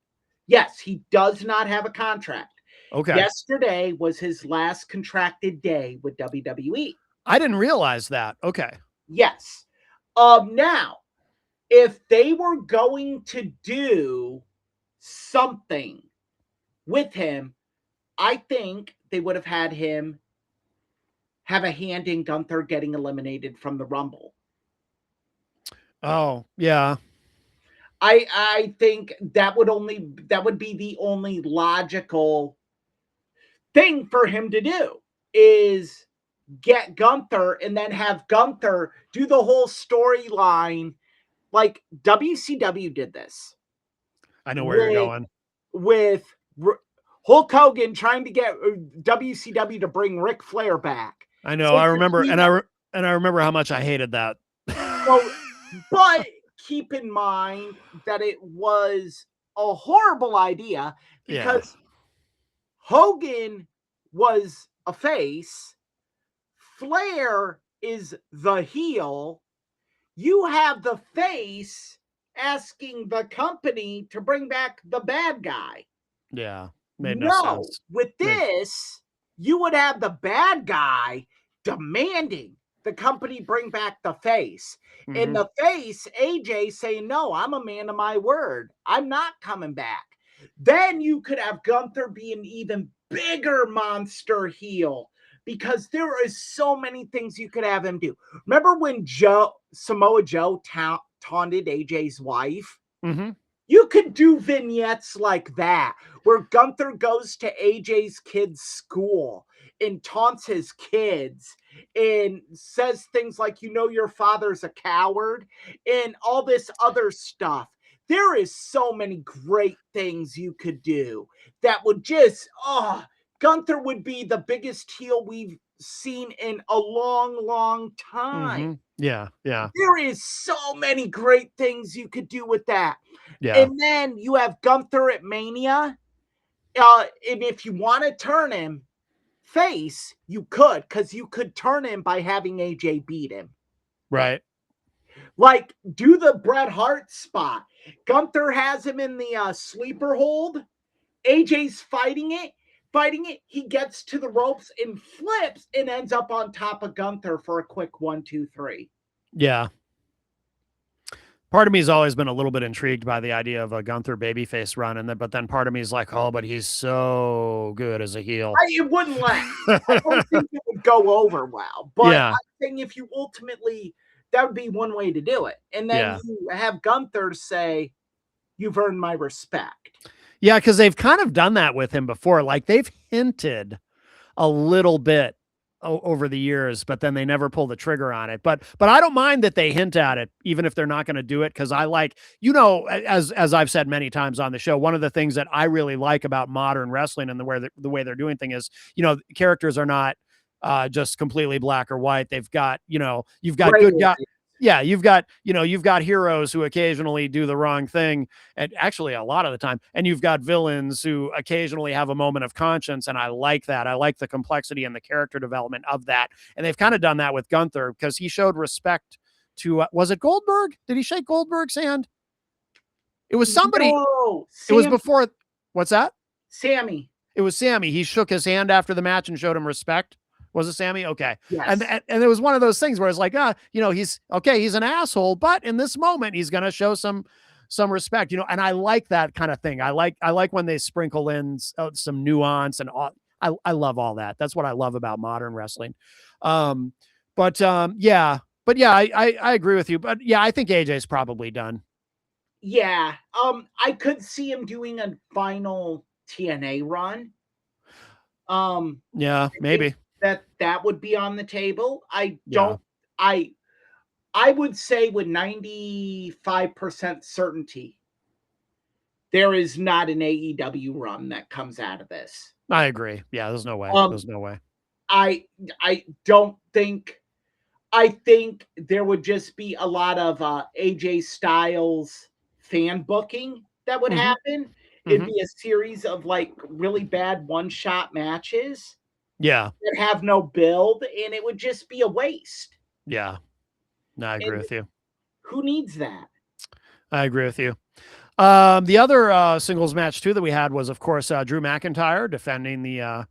Yes, he does not have a contract. Okay. Yesterday was his last contracted day with WWE. I didn't realize that. Okay. Yes. Now, if they were going to do something with him, I think they would have had him have a hand in Gunther getting eliminated from the Rumble. Oh, yeah. I think that would be the only logical thing for him to do is get Gunther and then have Gunther do the whole storyline like WCW did this. I know where you're going. With Hulk Hogan trying to get WCW to bring Ric Flair back. I know. So I remember, and I remember how much I hated that. Well, but keep in mind that it was a horrible idea because Hogan was a face, Flair is the heel. You have the face asking the company to bring back the bad guy. Yeah. Made no sense. With this, you would have the bad guy demanding the company bring back the face. Mm-hmm. In the face, AJ saying, no, I'm a man of my word. I'm not coming back. Then you could have Gunther be an even bigger monster heel because there is so many things you could have him do. Remember when Samoa Joe taunted AJ's wife? Mm-hmm. You could do vignettes like that where Gunther goes to AJ's kid's school and taunts his kids and says things like, you know, your father's a coward and all this other stuff. There is so many great things you could do that would just, Gunther would be the biggest heel we've seen in a long, long time. Mm-hmm. Yeah. There is so many great things you could do with that. Yeah. And then you have Gunther at Mania. And if you want to turn him face, you could, because you could turn him by having AJ beat him. Right. Like, do the Bret Hart spot. Gunther has him in the sleeper hold. AJ's fighting it. He gets to the ropes and flips and ends up on top of Gunther for a quick 1, 2, 3. Yeah. Part of me has always been a little bit intrigued by the idea of a Gunther babyface run, but then part of me is like, oh, but he's so good as a heel. It wouldn't last. I don't think it would go over well. But I think if you ultimately, that would be one way to do it. And then you have Gunther say, you've earned my respect. Yeah, because they've kind of done that with him before. Like they've hinted a little bit over the years, but then they never pull the trigger on it. But I don't mind that they hint at it, even if they're not going to do it. Because I like, as I've said many times on the show, one of the things that I really like about modern wrestling and the way they're doing things is, characters are not just completely black or white. They've got, you've got good guys. Yeah, you've got heroes who occasionally do the wrong thing, and actually a lot of the time, and you've got villains who occasionally have a moment of conscience, and I like that. I like the complexity and the character development of that, and they've kind of done that with Gunther because he showed respect to, was it Goldberg? Did he shake Goldberg's hand? It was somebody. No, it was before. What's that? Sammy. It was Sammy. He shook his hand after the match and showed him respect. Was it Sammy? Okay. Yes. And it was one of those things where it's like, he's okay. He's an asshole, but in this moment, he's going to show some respect, and I like that kind of thing. I like when they sprinkle in some nuance and I love all that. That's what I love about modern wrestling. I agree with you, but yeah, I think AJ's probably done. Yeah. I could see him doing a final TNA run. Yeah, maybe. That would be on the table. I would say with 95% certainty, there is not an AEW run that comes out of this. I agree. Yeah, there's no way. There's no way. I don't think I think there would just be a lot of AJ Styles fan booking that would Mhm. happen. It'd Mhm. be a series of like really bad one-shot matches Yeah. that have no build, and it would just be a waste. Yeah. No, I agree And with you. who needs that? I agree with you. The other singles match too that we had was, of course, Drew McIntyre defending the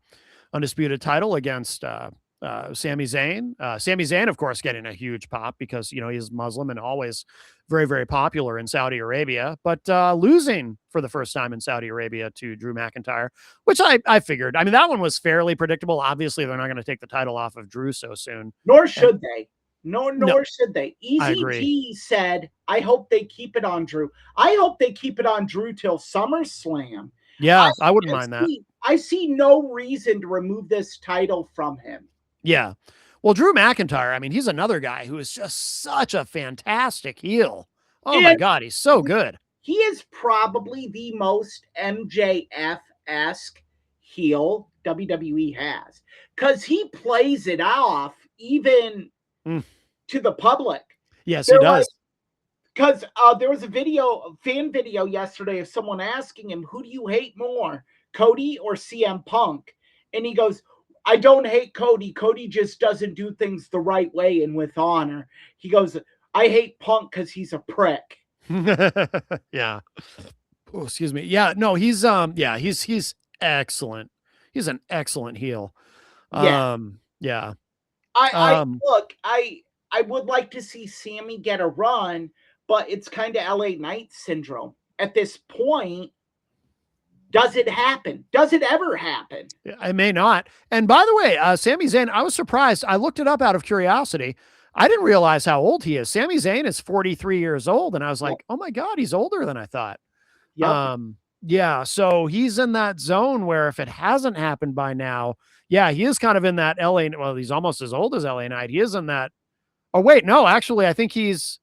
undisputed title against Sami Zayn. Sami Zayn, of course, getting a huge pop because he's Muslim and always very, very popular in Saudi Arabia, but losing for the first time in Saudi Arabia to Drew McIntyre, which I figured. I mean, that one was fairly predictable. Obviously, they're not going to take the title off of Drew so soon. Nor And should they. No, no, nor should they. I Easy agree. G said, I hope they keep it on Drew. I hope they keep it on Drew till SummerSlam. Yeah, I wouldn't mind that. I see no reason to remove this title from him. Yeah. Well, Drew McIntyre, I mean, he's another guy who is just such a fantastic heel. Oh my God, he's so good. He is probably the most MJF-esque heel WWE has, because he plays it off even to the public. Yes, he does. Because there was a fan video yesterday of someone asking him, who do you hate more, Cody or CM Punk? And he goes, I don't hate Cody. Cody just doesn't do things the right way and with honor. He goes, I hate Punk because he's a prick. Yeah. Oh, excuse me. Yeah, no, he's excellent. He's an excellent heel. Yeah. Yeah. Look, I would like to see Sammy get a run, but it's kind of LA Knight syndrome. At this point, does it happen? Does it ever happen? It may not. And by the way, Sami Zayn, I was surprised. I looked it up out of curiosity. I didn't realize how old he is. Sami Zayn is 43 years old. And I was like, oh my God, he's older than I thought. Yep. Yeah. So he's in that zone where if it hasn't happened by now, yeah, he is kind of in that LA. Well, he's almost as old as LA Knight. He is in that. Oh, wait, no, actually, I think he's,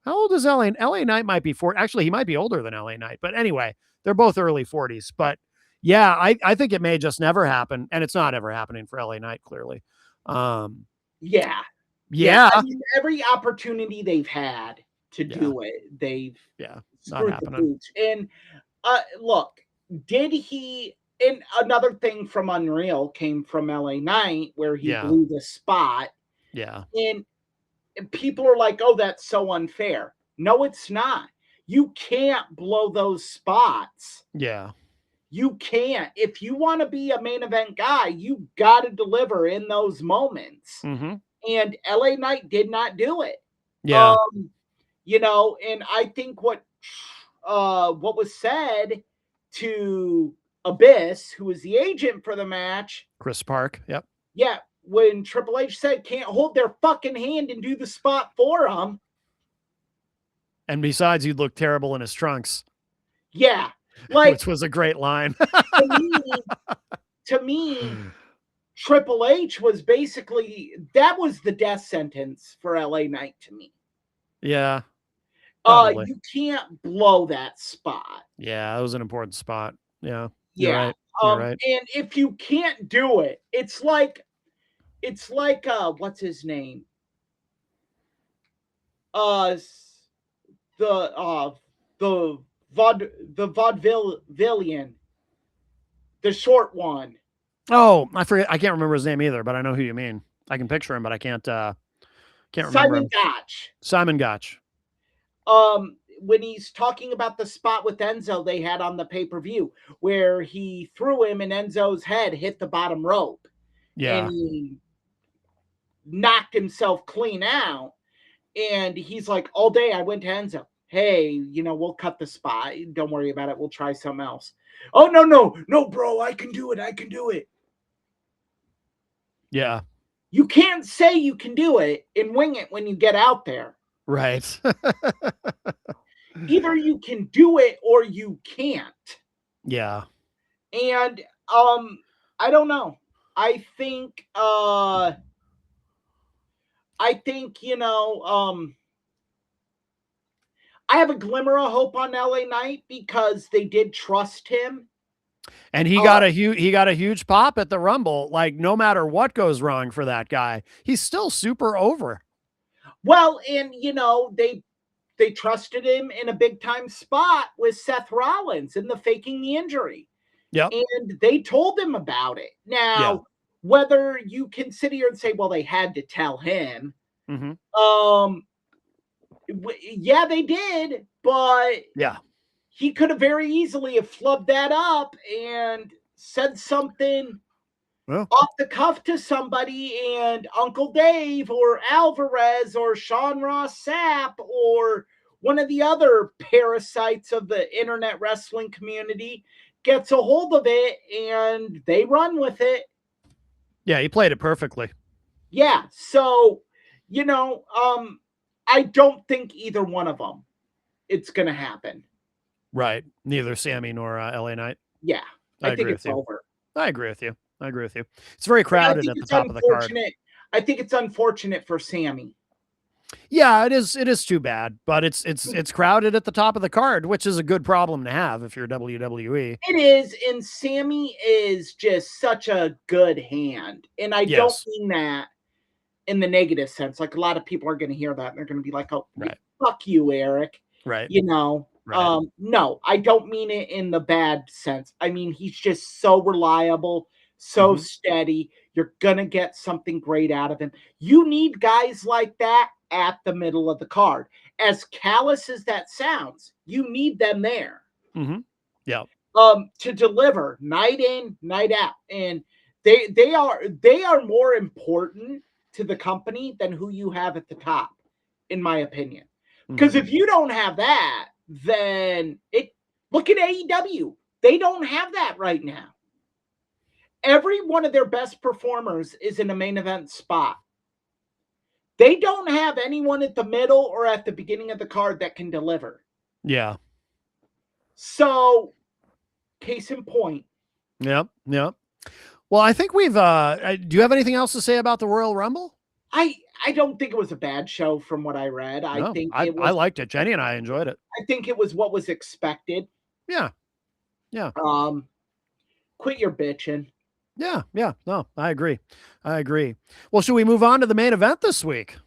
how old is LA Knight might be 40. Actually, he might be older than LA Knight. But anyway, they're both early 40s. But yeah, I think it may just never happen. And it's not ever happening for LA Knight, clearly. Yeah. I mean, every opportunity they've had to do it, they've screwed the boots. And look, did he? And another thing from Unreal came from LA Knight where he blew the spot. Yeah. And people are like, oh, that's so unfair. No, it's not. You can't blow those spots. Yeah. You can't. If you want to be a main event guy, you got to deliver in those moments. Mm-hmm. And LA Knight did not do it. Yeah. And I think what was said to Abyss, who was the agent for the match, Chris Park. Yep. Yeah, when Triple H said can't hold their fucking hand and do the spot for them. And besides, you'd look terrible in his trunks. Yeah. Which was a great line. to me, Triple H was basically, that was the death sentence for LA Knight to me. Yeah. You can't blow that spot. Yeah, that was an important spot. Yeah. Yeah. You're right. And if you can't do it, it's like what's his name? The vaudevillian, the short one. Oh, I forget. I can't remember his name either, but I know who you mean. I can picture him, but I can't remember Simon him. Gotch. Simon Gotch. When he's talking about the spot with Enzo they had on the pay-per-view where he threw him and Enzo's head hit the bottom rope. Yeah. And he knocked himself clean out. And he's like, all day I went to Enzo. Hey, we'll cut the spot. Don't worry about it. We'll try something else. Oh, no, bro. I can do it. Yeah. You can't say you can do it and wing it when you get out there. Right. Either you can do it or you can't. Yeah. And I don't know. I think I have a glimmer of hope on LA Knight because they did trust him. And he got a huge pop at the Rumble. Like, no matter what goes wrong for that guy, he's still super over. Well, and they trusted him in a big time spot with Seth Rollins in the faking the injury. Yep. And they told him about it. Yeah. Now, whether you can sit here and say, well, they had to tell him, Hmm. yeah, they did, but Yeah. he could have very easily have flubbed that up and said something Well, off the cuff to somebody, and Uncle Dave or Alvarez or Sean Ross Sapp or one of the other parasites of the internet wrestling community gets a hold of it and they run with it. yeah, he played it perfectly. Yeah. So, I don't think either one of them it's going to happen. Right. Neither Sammy nor LA Knight. Yeah. I I think agree it's with you. over. I agree with you. I agree with you. It's very I crowded think at the it's top of the card. unfortunate. I think it's unfortunate for Sammy. Yeah, it is. It is too bad, but it's crowded at the top of the card, which is a good problem to have if you're WWE. It is, and Sammy is just such a good hand. And I don't Yes. mean that in the negative sense. Like a lot of people are going to hear that and they're going to be like, "Oh, Right. fuck you, Eric." Right. Right. No, I don't mean it in the bad sense. I mean, he's just so reliable, so steady. You're going to get something great out of him. You need guys like that at the middle of the card. As callous as that sounds, you need them there. Yeah. To deliver night in, night out. And they are more important to the company than who you have at the top, in my opinion. Because if you don't have that, then look at AEW. They don't have that right now. Every one of their best performers is in a main event spot. They don't have anyone at the middle or at the beginning of the card that can deliver. Yeah. So, case in point. Yep. Yep. Well, I think we've do you have anything else to say about the Royal Rumble? I don't think it was a bad show from what I read. No, I liked it. Jenny and I enjoyed it. I think it was what was expected. Yeah. Yeah. Quit your bitching. Yeah. Yeah. No, I agree. I agree. Well, should we move on to the main event this week?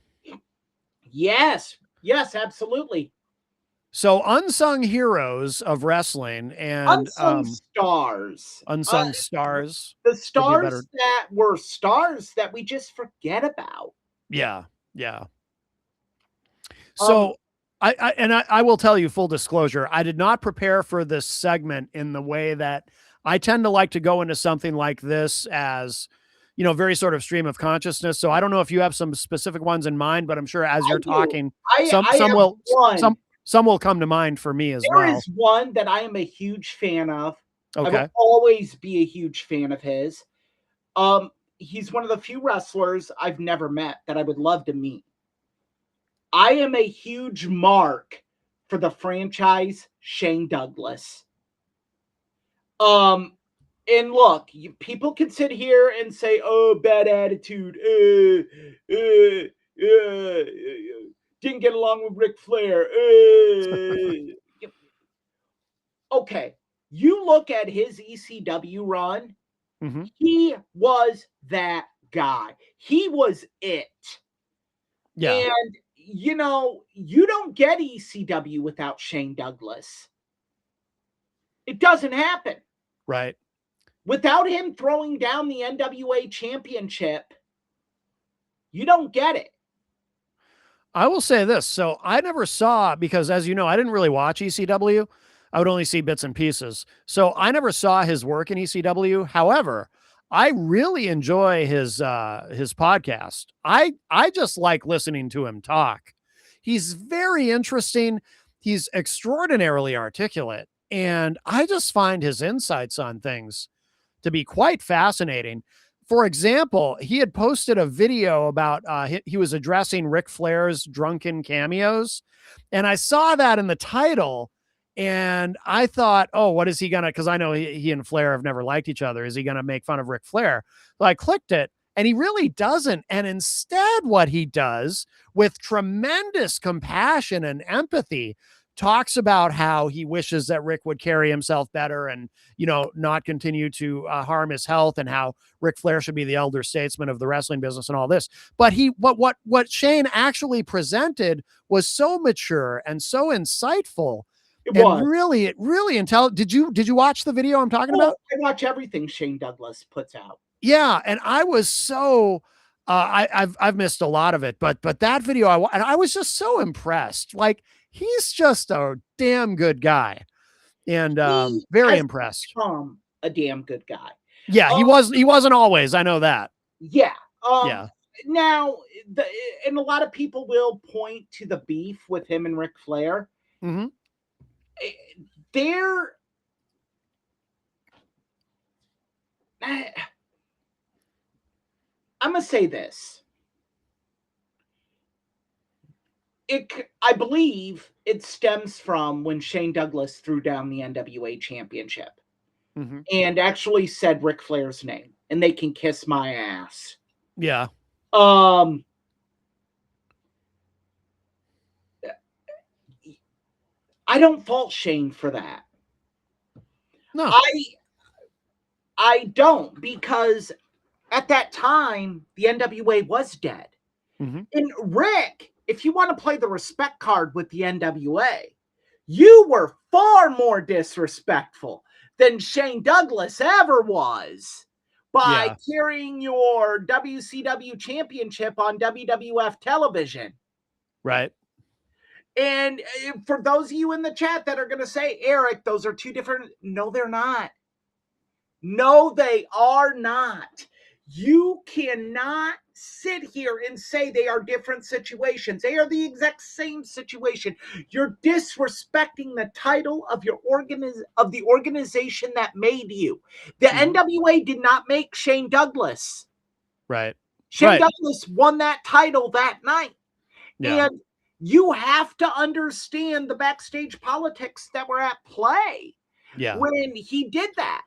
Yes. Yes, absolutely. So, unsung heroes of wrestling and unsung stars. Unsung stars. The stars that were stars that we just forget about. Yeah. Yeah. So I will tell you full disclosure, I did not prepare for this segment in the way that I tend to like to go into something like this as, very sort of stream of consciousness. So I don't know if you have some specific ones in mind, but I'm sure as you're talking, some will come to mind for me as well. There is one that I am a huge fan of. Okay. I will always be a huge fan of his. He's one of the few wrestlers I've never met that I would love to meet. I am a huge mark for the franchise Shane Douglas. And look, people can sit here and say, "Oh, bad attitude. Didn't get along with Ric Flair." Okay, you look at his ECW run. He was that guy. He was it. Yeah. And, you don't get ECW without Shane Douglas. It doesn't happen. Right. Without him throwing down the NWA championship, you don't get it. I will say this. So I never saw, because as you know, I didn't really watch ECW. I would only see bits and pieces. So I never saw his work in ECW. However, I really enjoy his podcast. I just like listening to him talk. He's very interesting. He's extraordinarily articulate. And I just find his insights on things to be quite fascinating. For example, he had posted a video about he was addressing Ric Flair's drunken cameos. And I saw that in the title. And I thought, oh, what is he going to, because I know he and Flair have never liked each other. Is he going to make fun of Ric Flair? So I clicked it and he really doesn't. And instead, what he does with tremendous compassion and empathy talks about how he wishes that Rick would carry himself better and, not continue to harm his health, and how Ric Flair should be the elder statesman of the wrestling business and all this. But what Shane actually presented was so mature and so insightful It and was. really intelligent. Did you watch the video I'm talking about? I watch everything Shane Douglas puts out. Yeah, and I was so I've missed a lot of it, but that video and I was just so impressed. Like, he's just a damn good guy, and He very has impressed. become a damn good guy. Yeah, he wasn't always. I know that. Yeah. Yeah. Now, and a lot of people will point to the beef with him and Ric Flair. Mm-hmm. There, I'm gonna say this. I believe it stems from when Shane Douglas threw down the NWA championship Mm-hmm. and actually said Ric Flair's name, and they can kiss my ass. Yeah. I don't fault Shane for that. No. I don't, because at that time the NWA was dead. Mm-hmm. And Rick, if you want to play the respect card with the NWA, you were far more disrespectful than Shane Douglas ever was by carrying your WCW championship on WWF television. Right. And for those of you in the chat that are going to say, Eric, those are two different. No, they're not. No, they are not. You cannot sit here and say they are different situations. They are the exact same situation. You're disrespecting the title of of the organization that made you. The NWA did not make Shane Douglas. Right. Shane Douglas won that title that night. Yeah. And you have to understand the backstage politics that were at play when he did that.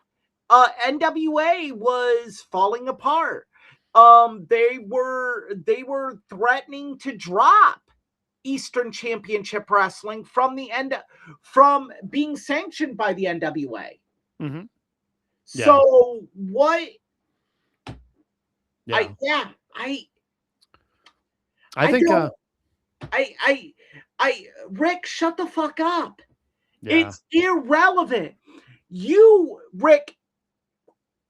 NWA was falling apart. They were threatening to drop Eastern Championship Wrestling from being sanctioned by the NWA. Mm-hmm. Yeah. So what? Yeah. I think Rick, shut the fuck up. Yeah. It's irrelevant. You, Rick,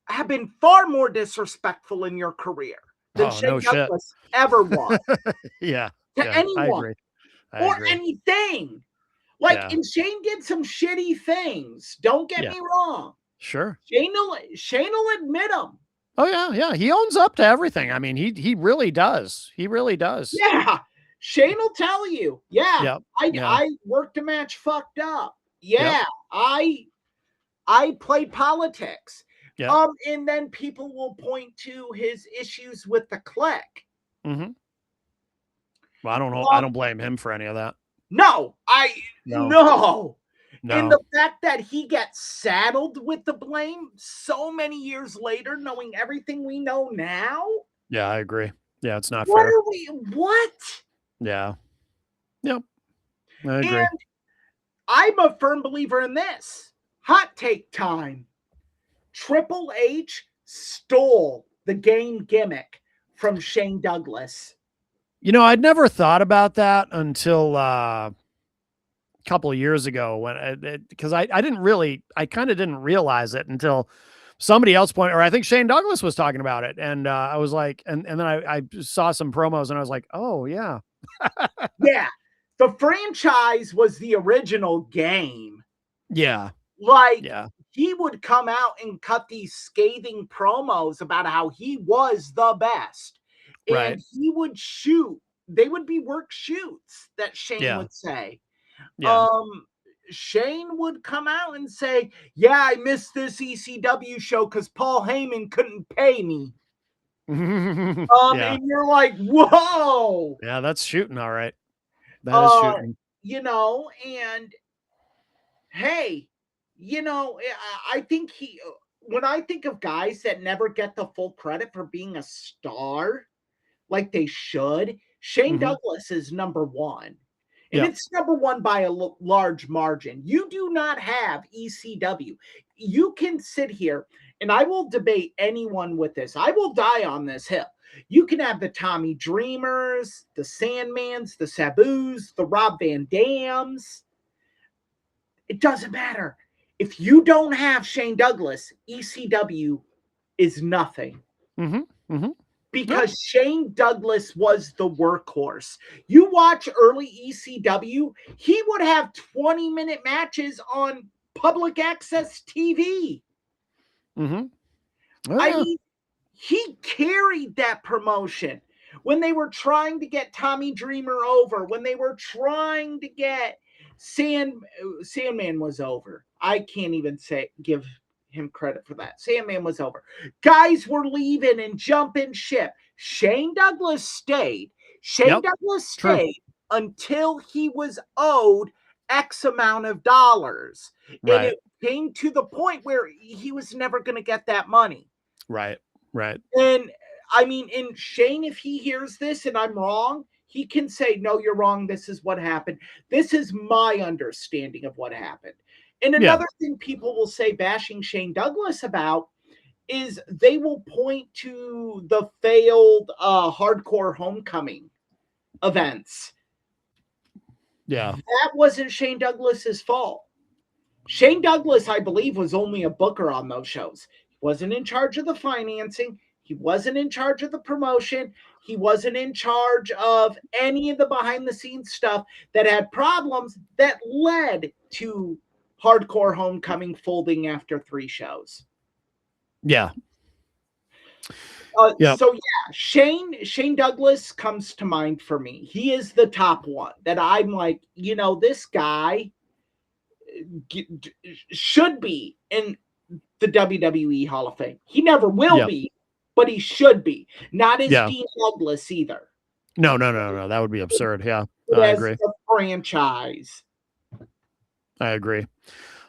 have been far more disrespectful in your career than Shane Douglas ever was. To anyone or anything. And Shane did some shitty things. Don't get me wrong. Sure. Shane will admit them. Oh yeah. He owns up to everything. I mean, he really does. He really does. Yeah. Shane will tell you. Yeah. I worked a match fucked up. Yeah. Yep. I played politics. Yeah. And then people will point to his issues with the clique. Mm-hmm. Well, I don't know. I don't blame him for any of that. No. And the fact that he gets saddled with the blame so many years later, knowing everything we know now. Yeah, I agree. Yeah, it's not fair. What? Yeah. Yep. I agree. And I'm a firm believer in this. Hot take time. Triple H stole the game gimmick from Shane Douglas. I'd never thought about that until a couple of years ago because I kind of didn't realize it until somebody else pointed, or I think Shane Douglas was talking about it. And I was like, and then I saw some promos and I was like, oh yeah. Yeah. The franchise was the original game. Yeah. He would come out and cut these scathing promos about how he was the best. And he would shoot. They would be work shoots that Shane would say. Yeah. Shane would come out and say, yeah, I missed this ECW show because Paul Heyman couldn't pay me. And you're like, whoa. Yeah, that's shooting. All right. That is shooting. And hey, I think when I think of guys that never get the full credit for being a star like they should, Shane Douglas is number one. And Yeah. it's number one by a large margin. You do not have ECW. You can sit here, and I will debate anyone with this. I will die on this hill. You can have the Tommy Dreamers, the Sandmans, the Sabus, the Rob Van Dams. It doesn't matter. If you don't have Shane Douglas, ECW is nothing. Mm-hmm. Mm-hmm. Because Shane Douglas was the workhorse. You watch early ECW, he would have 20-minute matches on public access TV. Mm-hmm. Oh, I yeah. mean, he carried that promotion. When they were trying to get Tommy Dreamer over, when they were trying to get Sandman was over. I can't even give him credit for that. Sandman was over. Guys were leaving and jumping ship. Shane Douglas stayed. Shane Douglas stayed until he was owed X amount of dollars. Right. And it came to the point where he was never going to get that money. Right. Right. And I mean, and Shane, if he hears this and I'm wrong, he can say, no, you're wrong. This is what happened. This is my understanding of what happened. And another thing people will say bashing Shane Douglas about is they will point to the failed hardcore homecoming events. Yeah. That wasn't Shane Douglas's fault. Shane Douglas, I believe, was only a booker on those shows. He wasn't in charge of the financing. He wasn't in charge of the promotion. He wasn't in charge of any of the behind-the-scenes stuff that had problems that led to Hardcore Homecoming folding after 3 shows. Yeah. So yeah, Shane Douglas comes to mind for me. He is the top one that I'm like, you know, this guy should be in the WWE Hall of Fame. He never will be, but he should be. Not as Dean Douglas either. No. That would be absurd. Yeah, I agree. The franchise. I agree.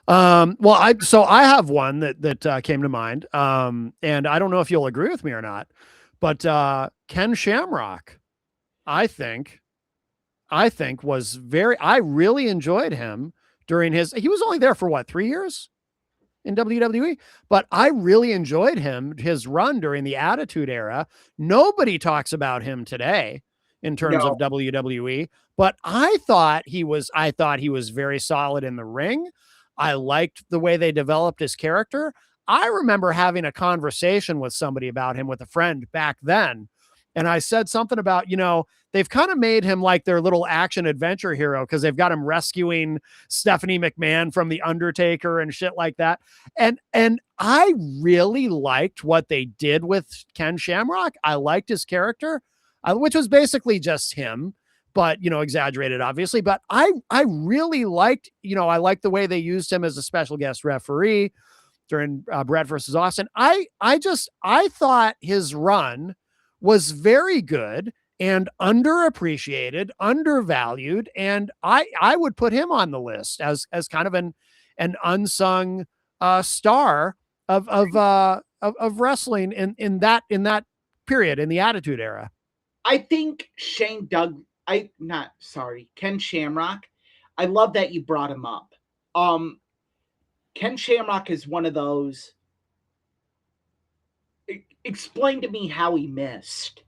Well, I have one that came to mind. And I don't know if you'll agree with me or not, but Ken Shamrock, I think was I really enjoyed him during he was only there for what, 3 years in WWE, but I really enjoyed his run during the Attitude Era. Nobody talks about him today in terms of WWE, but I thought he was very solid in the ring. I liked the way they developed his character. I remember having a conversation with somebody about him with a friend back then. And I said something about, they've kind of made him like their little action adventure hero because they've got him rescuing Stephanie McMahon from The Undertaker and shit like that. And I really liked what they did with Ken Shamrock. I liked his character, which was basically just him, but, exaggerated, obviously. But I really liked, I liked the way they used him as a special guest referee during Brett versus Austin. I thought his run was very good and underappreciated, undervalued. And I would put him on the list as kind of an unsung star of wrestling in that period, in the Attitude Era. I think Ken Shamrock. I love that you brought him up. Ken Shamrock is one of those. Explain to me how he missed.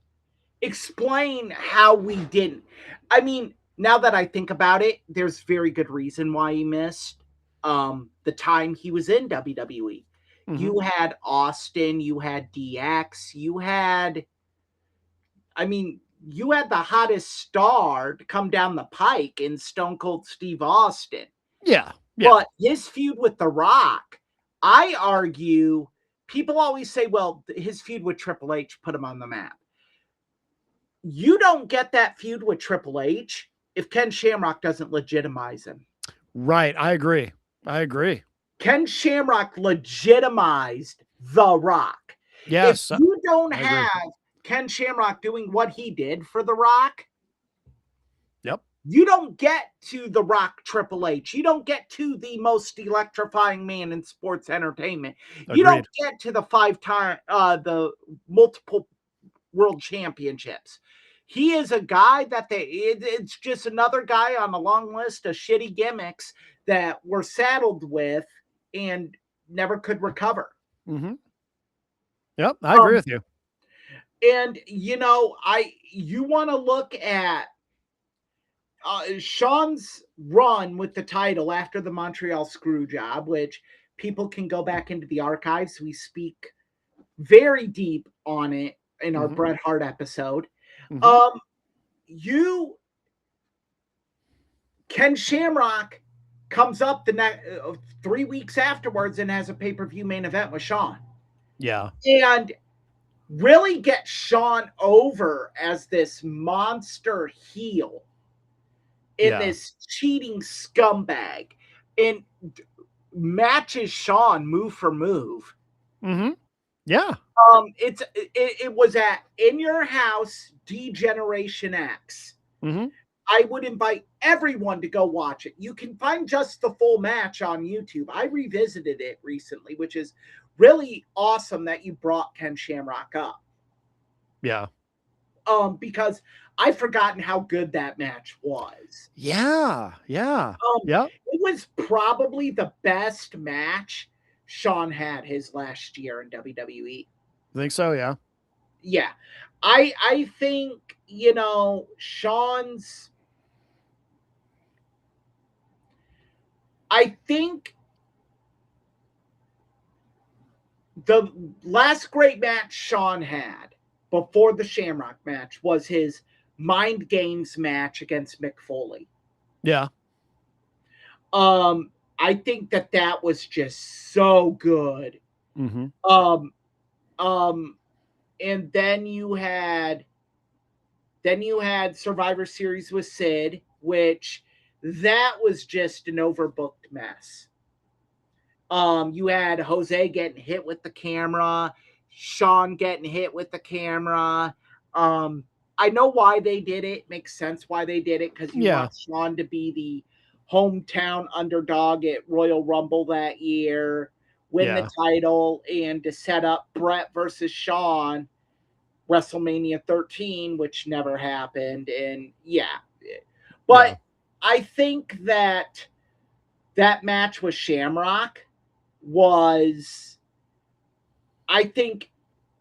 Explain how we didn't. I mean, now that I think about it, there's very good reason why he missed the time he was in WWE. Mm-hmm. You had Austin, you had DX, you had the hottest star to come down the pike in Stone Cold Steve Austin. Yeah. But his feud with The Rock, I argue, people always say, well, his feud with Triple H put him on the map. You don't get that feud with Triple H if Ken Shamrock doesn't legitimize him. Right. I agree. Ken Shamrock legitimized The Rock. Yes. If you don't have Ken Shamrock doing what he did for The Rock, you don't get to The Rock Triple H. You don't get to the most electrifying man in sports entertainment. Agreed. You don't get to the 5-time, the multiple world championships. he is a guy that it's just another guy on a long list of shitty gimmicks that we're saddled with and never could recover. Mm-hmm. Yep, I agree with you. And you want to look at Sean's run with the title after the Montreal screw job, which people can go back into the archives. We speak very deep on it in our Bret Hart episode. Ken Shamrock comes up the next 3 weeks afterwards and has a pay-per-view main event with Sean. Yeah. And really get Sean over as this monster heel in this cheating scumbag, and matches Sean move for move. Yeah. It was at In Your House D-Generation X. I would invite everyone to go watch it. You can find just the full match on YouTube. I revisited it recently, which is really awesome that you brought Ken Shamrock up. Yeah. Because I've forgotten how good that match was. Yeah. It was probably the best match Sean had his last year in WWE. I think so, yeah. Yeah. I think, Sean's... I think the last great match Sean had before the Shamrock match was his Mind Games match against Mick Foley. Yeah. I think that was just so good. And then you had Survivor Series with Sid, which that was just an overbooked mess. You had Jose getting hit with the camera, Sean getting hit with the camera. I know why they did it. Makes sense why they did it, because you want Sean to be the hometown underdog at Royal Rumble that year, win the title, and to set up Bret versus Sean WrestleMania 13, which never happened. And but I think that match with Shamrock was, I think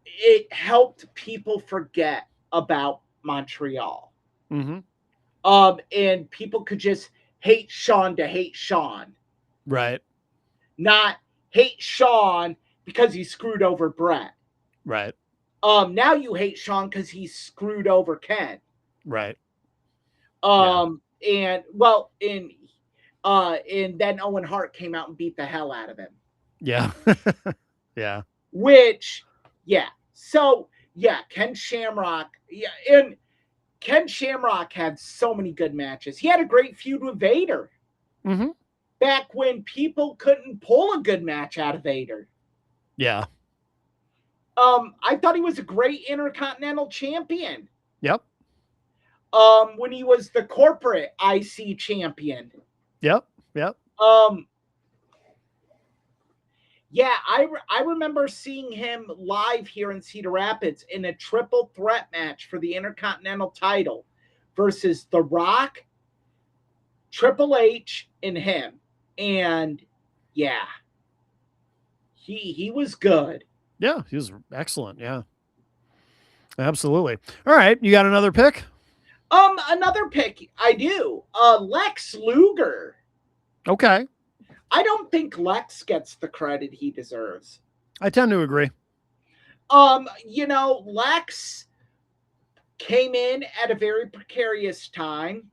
it helped people forget about Montreal. And people could just hate Sean to hate Sean. Right. Not hate Sean because he screwed over Bret. Right. Now you hate Sean because he screwed over Ken. Right. And then Owen Hart came out and beat the hell out of him. Yeah. Yeah. So Ken Shamrock. And Ken Shamrock had so many good matches. He had a great feud with Vader. Back when people couldn't pull a good match out of Vader. Yeah. I thought he was a great Intercontinental Champion. Yep. When he was the corporate IC champion. Yep. I remember seeing him live here in Cedar Rapids in a triple threat match for the Intercontinental title versus The Rock, Triple H, and him. And he was good. Yeah, he was excellent. Yeah. Absolutely. All right, you got another pick? Another pick, I do. Lex Luger. Okay. I don't think Lex gets the credit he deserves. I tend to agree. Lex came in at a very precarious time.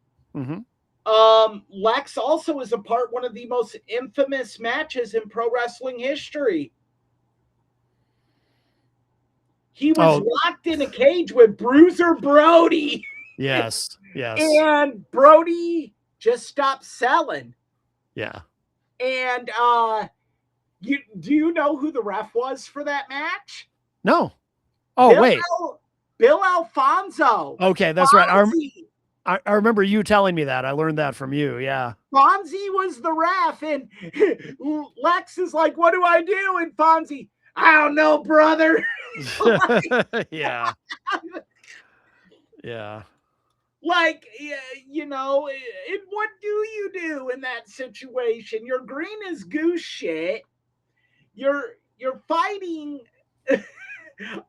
Lex also is one of the most infamous matches in pro wrestling history. He was locked in a cage with Bruiser Brody. Yes. And Brody just stopped selling. Yeah. And do you know who the ref was for that match? No. Oh, wait. Bill Alfonso. Okay, that's Fonzie. Right. I remember you telling me that. I learned that from you. Yeah. Fonzie was the ref, and Lex is like, "What do I do?" And Fonzie, "I don't know, brother." Yeah. Yeah. Like, you know, and what do you do in that situation? You're green as goose shit. You're fighting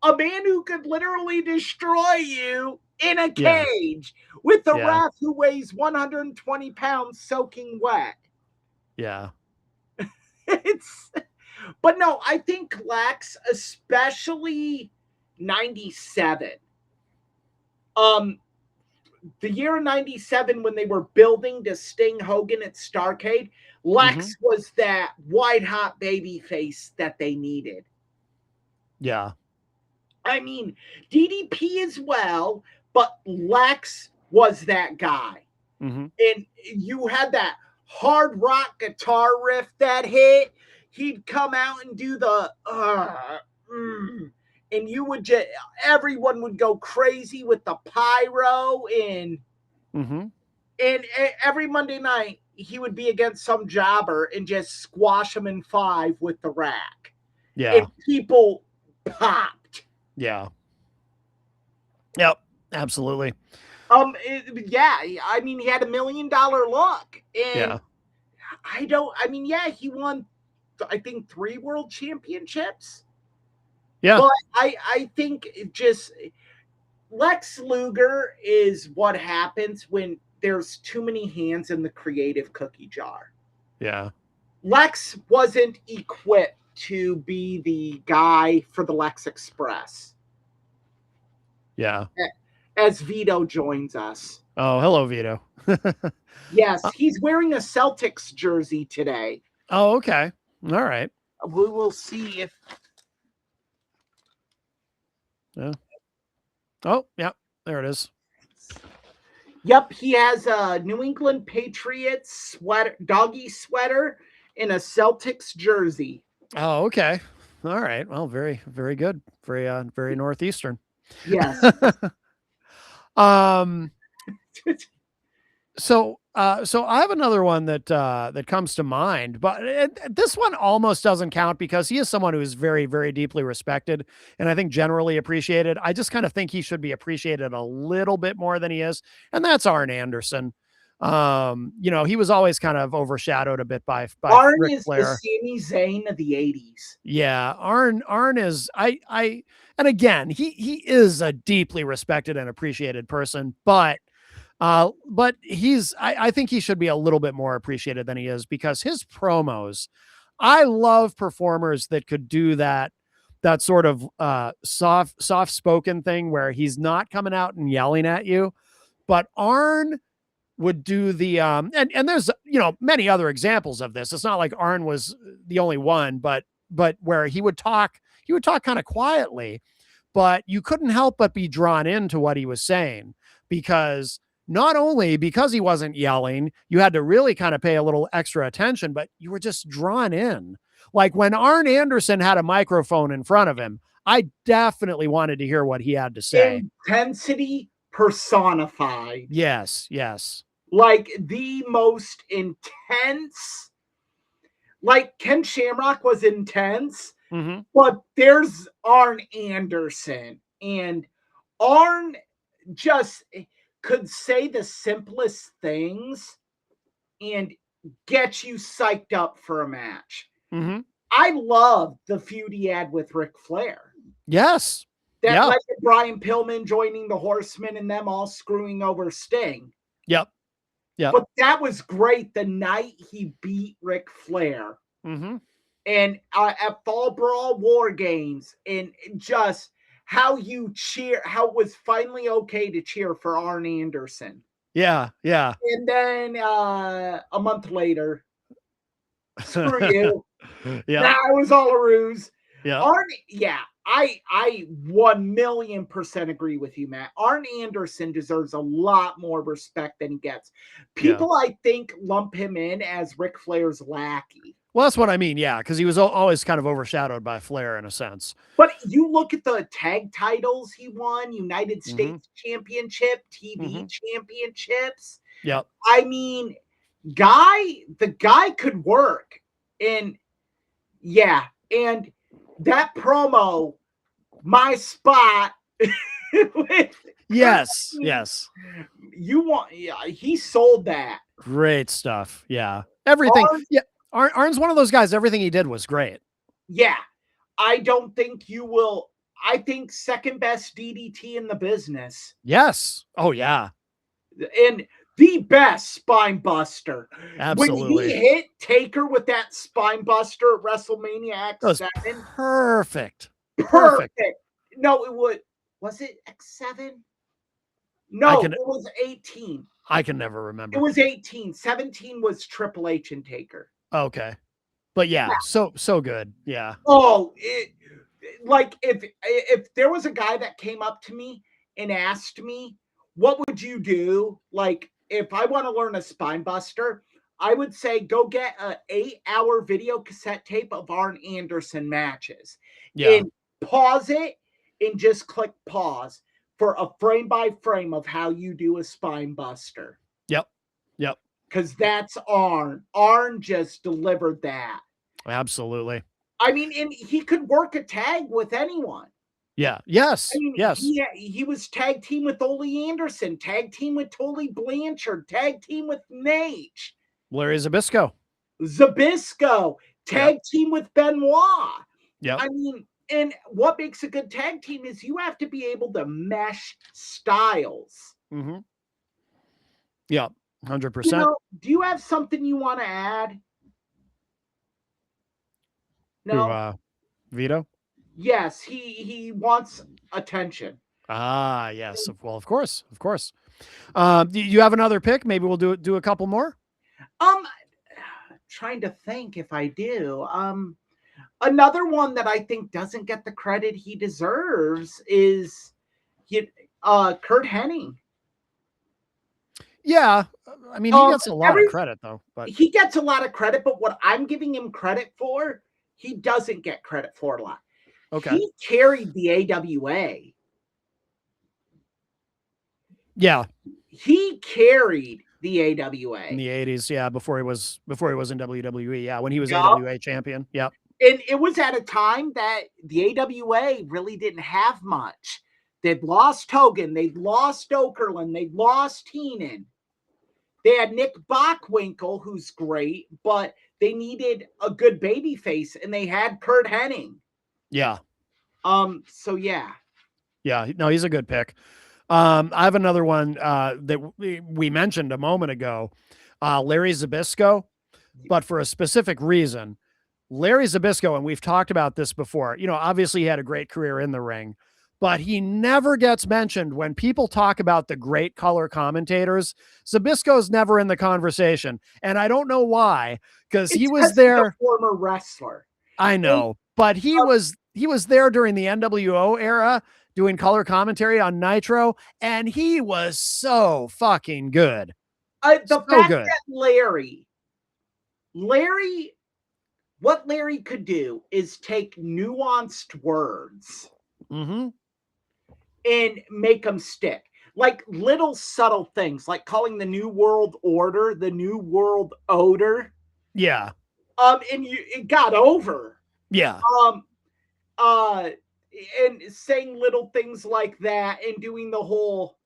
a man who could literally destroy you in a Yeah. cage with a Yeah. ref who weighs 120 pounds soaking wet. Yeah. It's, but no, I think Lex, especially 97. Um, the year 97 when they were building to Sting Hogan at Starcade, Mm-hmm. Lex was that white hot baby face that they needed. Yeah. I mean, DDP as well, but Lex was that guy. Mm-hmm. And you had that hard rock guitar riff that hit. He'd come out and do the and you would just, everyone would go crazy with the pyro, Mm-hmm. and every Monday night he would be against some jobber and just squash him in 5 with the rack. Yeah. And people popped. Yeah. Yep. Absolutely. Yeah, I mean, he had $1 million look, and Yeah. he won, I think, 3 world championships. Yeah. But I think it just, Lex Luger is what happens when there's too many hands in the creative cookie jar. Yeah. Lex wasn't equipped to be the guy for the Lex Express. Yeah. As Vito joins us. Oh, hello, Vito. Yes, he's wearing a Celtics jersey today. Oh, okay. All right. We will see if. Yeah. Oh, yeah. There it is. Yep, he has a New England Patriots sweater, doggy sweater, and a Celtics jersey. Oh, okay. All right. Well, very, very good. Very northeastern. Yes. So I have another one that comes to mind, but this one almost doesn't count because he is someone who is very, very deeply respected and I think generally appreciated. I just kind of think he should be appreciated a little bit more than he is, and that's Arn Anderson. He was always kind of overshadowed a bit by Arn Ric is Flair. the Sami Zayn of the 80s. Yeah, Arn is and again, he is a deeply respected and appreciated person, but I think he should be a little bit more appreciated than he is because his promos, I love performers that could do that sort of soft spoken thing where he's not coming out and yelling at you, but Arn would do the and there's many other examples of this. It's not like Arn was the only one, but where he would talk kind of quietly, but you couldn't help but be drawn into what he was saying because not only because he wasn't yelling, you had to really kind of pay a little extra attention, but you were just drawn in. Like when Arn Anderson had a microphone in front of him, I definitely wanted to hear what he had to say. Intensity personified. Yes, yes. Like the most intense. Like Ken Shamrock was intense, but there's Arn Anderson, and Arn just could say the simplest things and get you psyched up for a match. I love the feud he had with Ric Flair. Yes. That led to Brian Pillman joining the Horsemen and them all screwing over Sting. Yep. Yeah. But that was great the night he beat Ric Flair. And at Fall Brawl War Games, and just how you cheer, how it was finally okay to cheer for Arn Anderson. Yeah, yeah. And then a month later, screw you. Yeah. Nah, it was all a ruse. Yeah. Arn, yeah. I 1,000,000% agree with you, Matt. Arn Anderson deserves a lot more respect than he gets. People, I think, lump him in as Ric Flair's lackey. Well, that's what I mean. Yeah, because he was always kind of overshadowed by Flair in a sense. But you look at the tag titles he won: United States Championship, TV Championships. Yep. I mean, the guy could work, and yeah, and that promo, my spot. Yes, yes. You want, yeah, he sold that. Great stuff. Yeah. Everything. Arn, Yeah. Arn's one of those guys. Everything he did was great. yeah. I don't think you will. I think second best DDT in the business. Yes. Oh, yeah. And the best spine buster. Absolutely. When he hit Taker with that spine buster at WrestleMania That was X7, perfect. perfect. No, was it X7? No, it was 18. I can never remember. It was 18. 17 was Triple H and Taker. Okay. But yeah, so good. Yeah. Oh, like if there was a guy that came up to me and asked me, what would you do? Like, if I want to learn a spine buster, I would say go get an 8-hour video cassette tape of Arn Anderson matches. Yeah. And pause it and just click pause for a frame by frame of how you do a spine buster. Yep. Yep. Because that's Arn. Arn just delivered that. Absolutely. I mean, and he could work a tag with anyone. Yeah. Yes. I mean, yes. He was tag team with Ole Anderson, tag team with Tully Blanchard, tag team with Nate. Larry Zbyszko. Tag team with Benoit. Yeah. I mean, and what makes a good tag team is you have to be able to mesh styles. Mm-hmm. Yeah. 100%. Do you have something you want to add? No. Vito? Yes, he wants attention. Ah, yes. Well, of course. Do you have another pick? Maybe we'll do a couple more. Trying to think if I do. Another one that I think doesn't get the credit he deserves is Curt Hennig. Yeah, I mean, he gets a lot of credit though. But he gets a lot of credit, but what I'm giving him credit for, he doesn't get credit for a lot. Okay. He carried the AWA. Yeah. He carried the AWA in the 80s, yeah, before he was in WWE, yeah, when he was AWA champion. Yep. And it was at a time that the AWA really didn't have much. They'd lost Hogan, they'd lost Okerlund, they'd lost Heenan. They had Nick Bockwinkel, who's great, but they needed a good baby face, and they had Curt Hennig. Yeah. So yeah. Yeah, no, he's a good pick. I have another one that we mentioned a moment ago, Larry Zbyszko, but for a specific reason. Larry Zbyszko, and we've talked about this before, obviously he had a great career in the ring, but he never gets mentioned when people talk about the great color commentators. Zbyszko's never in the conversation, and I don't know why, because he was there. Former wrestler. I know, but he was there during the NWO era doing color commentary on Nitro, and he was so fucking good. The fact that what Larry could do is take nuanced words and make them stick. Like little subtle things, like calling the New World Order the New World Odor. Yeah. And it got over. Yeah. And saying little things like that and doing the whole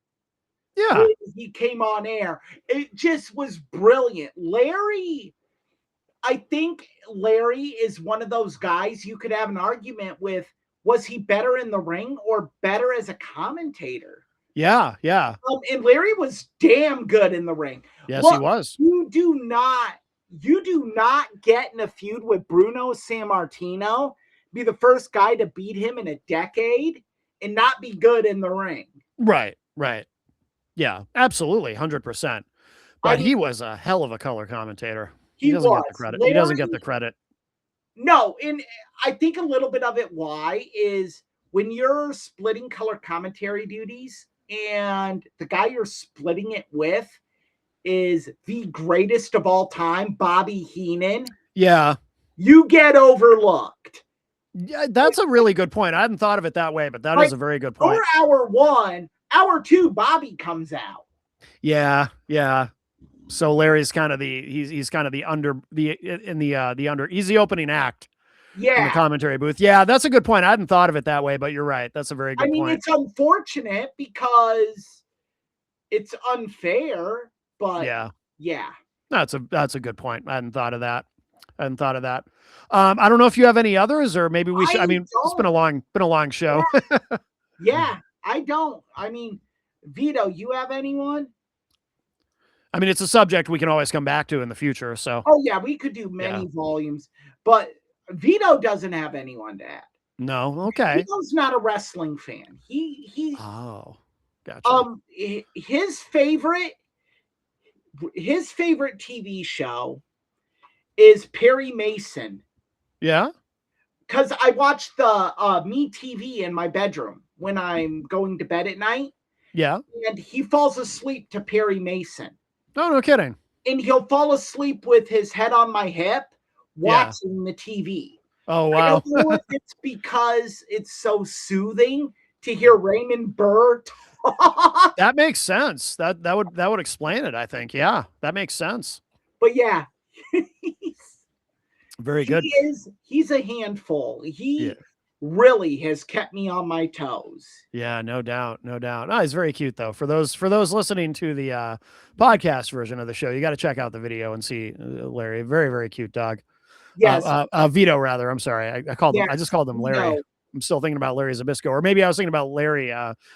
he came on air. It just was brilliant. I think Larry is one of those guys you could have an argument with. Was he better in the ring or better as a commentator? Yeah. And Larry was damn good in the ring. Yes, he was. You do not get in a feud with Bruno Sammartino, be the first guy to beat him in a decade, and not be good in the ring. Right. Yeah, absolutely, 100%. But he was a hell of a color commentator. He doesn't get the credit. He doesn't get the credit. No, and I think a little bit of it why is when you're splitting color commentary duties and the guy you're splitting it with is the greatest of all time, Bobby Heenan. Yeah. You get overlooked. Yeah, that's a really good point. I hadn't thought of it that way, but that is a very good point. For hour 1, hour 2, Bobby comes out. Yeah. So Larry's kind of he's kind of he's the opening act. in the Yeah. commentary booth. Yeah, that's a good point. I hadn't thought of it that way, but you're right. That's a very I good mean, point. it's unfortunate because it's unfair, but Yeah, yeah. that's a good point. I hadn't thought of that. I hadn't thought of that. I don't know if you have any others, or maybe we should. I I mean, it's been a long show. Yeah, I don't. I mean, Vito, you have anyone? I mean, it's a subject we can always come back to in the future. So Oh yeah, we could do yeah, many volumes, but Vito doesn't have anyone to add. no, okay. Vito's not a wrestling fan. Oh, gotcha. His favorite TV show is Perry Mason. Yeah, Because I watch the Me TV in my bedroom when I'm going to bed at night, yeah. and he falls asleep to Perry Mason. No, no kidding. And he'll fall asleep with his head on my hip Yeah. watching the TV. Oh I wow. don't know if it's because it's so soothing to hear Raymond Burr talk, That makes sense. That would explain it, I think. Yeah, that makes sense. but yeah, Very good. he's a handful. Yeah. He really has kept me on my toes. Yeah, no doubt, no doubt. Oh, he's very cute though. For those listening to the podcast version of the show, you got to check out the video and see Larry. Very, very cute dog. Yes, Vito rather. I'm sorry. I called him. I yes, just called him Larry. no, I'm still thinking about Larry Zabisco, or maybe I was thinking about Larry,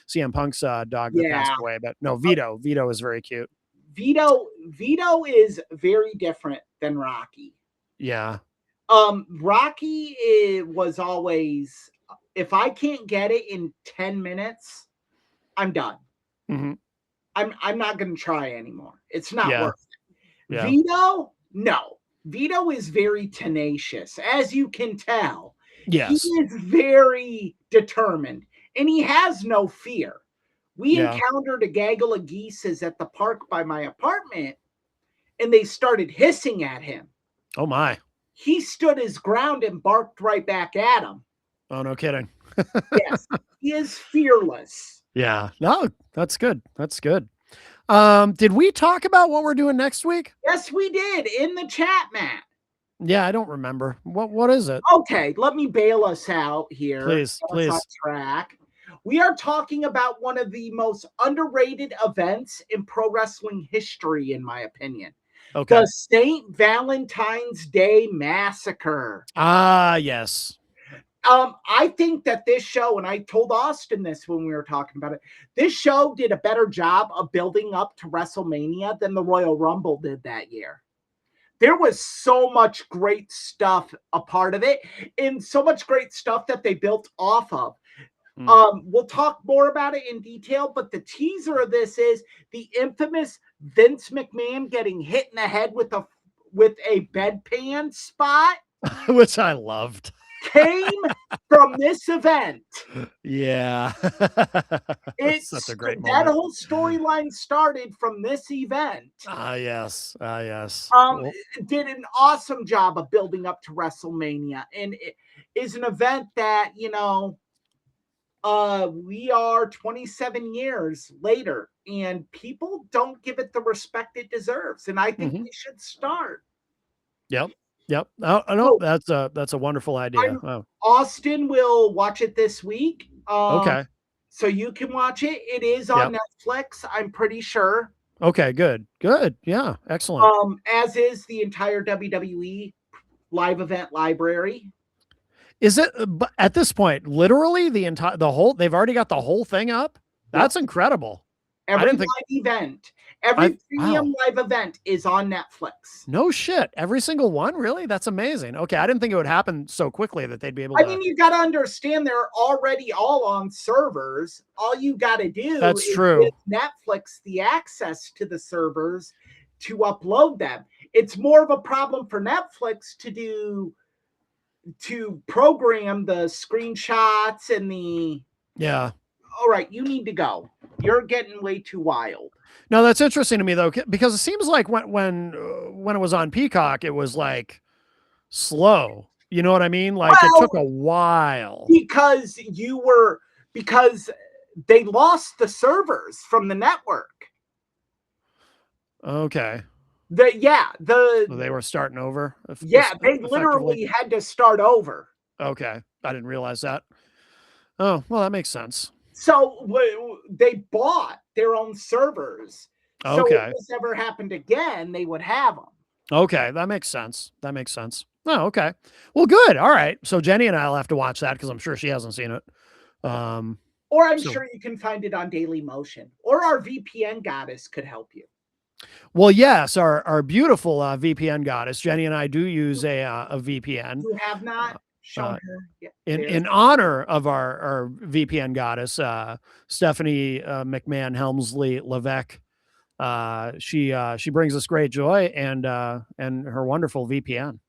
CM Punk's dog that passed yeah. away. But no, Vito. Vito is very cute. Vito is very different than Rocky. Yeah. Rocky was always, if I can't get it in 10 minutes, I'm done. Mm-hmm. I'm not going to try anymore. It's not Yeah. worth it. Yeah. Vito, no. Vito is very tenacious, as you can tell. Yes. He is very determined, and he has no fear. We Yeah. encountered a gaggle of geese at the park by my apartment, and they started hissing at him. Oh my. He stood his ground and barked right back at him. Oh, no kidding. Yes, he is fearless. Yeah. No, that's good. That's good. Did we talk about what we're doing next week? Yes, we did in the chat, Matt. Yeah, I don't remember. What is it? Okay, let me bail us out here. Please, Get us please. on track. We are talking about one of the most underrated events in pro wrestling history, in my opinion. Okay. The St. Valentine's Day Massacre. Ah, yes. I think that this show, and I told Austin this when we were talking about it, this show did a better job of building up to WrestleMania than the Royal Rumble did that year. There was so much great stuff a part of it, and so much great stuff that they built off of. We'll talk more about it in detail, but the teaser of this is the infamous Vince McMahon getting hit in the head with a bedpan spot, which I loved, came from this event. Yeah. It's such a great that moment. whole storyline started from this event. Yes. Yes. Did an awesome job of building up to WrestleMania, and it is an event that, we are 27 years later, and people don't give it the respect it deserves, and I think we should start. Yep. I know that's a wonderful idea. Austin will watch it this week. Okay. So you can watch it. It is on Netflix, I'm pretty sure. Okay, good. Yeah, excellent. As is the entire WWE live event library. Is it, but at this point, literally they've already got the whole thing up? That's incredible. Every live event, every premium live event is on Netflix. No shit. Every single one? Really? That's amazing. Okay. I didn't think it would happen so quickly that they'd be able to. I mean, you got to understand they're already all on servers. All you got to do is give Netflix the access to the servers to upload them. It's more of a problem for Netflix to program the screenshots and the. Yeah. All right, you need to go. You're getting way too wild. No, that's interesting to me though, because it seems like when it was on Peacock, it was like slow. You know what I mean? Like it took a while. Because they lost the servers from the network. Okay. So they were starting over. They effectively? literally had to start over. Okay, I didn't realize that. Oh, well, that makes sense. So they bought their own servers. So Okay. if this ever happened again, they would have them. Okay, that makes sense. That makes sense. Oh, okay. Well, good. All right. So Jenny and I'll have to watch that because I'm sure she hasn't seen it. Or I'm sure you can find it on Daily Motion, or our VPN goddess could help you. Well, yes, our beautiful VPN goddess, Jenny and I do use a VPN. You have not shown her in honor of our VPN goddess, Stephanie McMahon Helmsley Levesque. She brings us great joy and her wonderful VPN.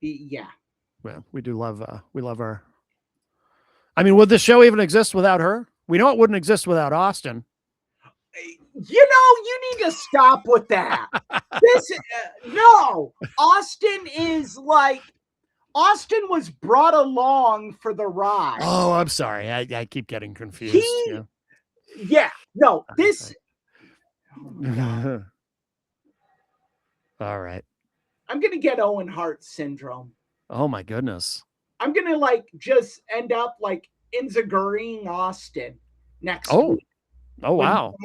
Yeah. Well, we do love we love her. I mean, would this show even exist without her? We know it wouldn't exist without Austin. You need to stop with that. No, Austin was brought along for the ride. Oh, I'm sorry. I keep getting confused. No, this. Oh, all right. I'm going to get Owen Hart syndrome. Oh my goodness. I'm going to just end up inzaguriing Austin next week. Oh, wow.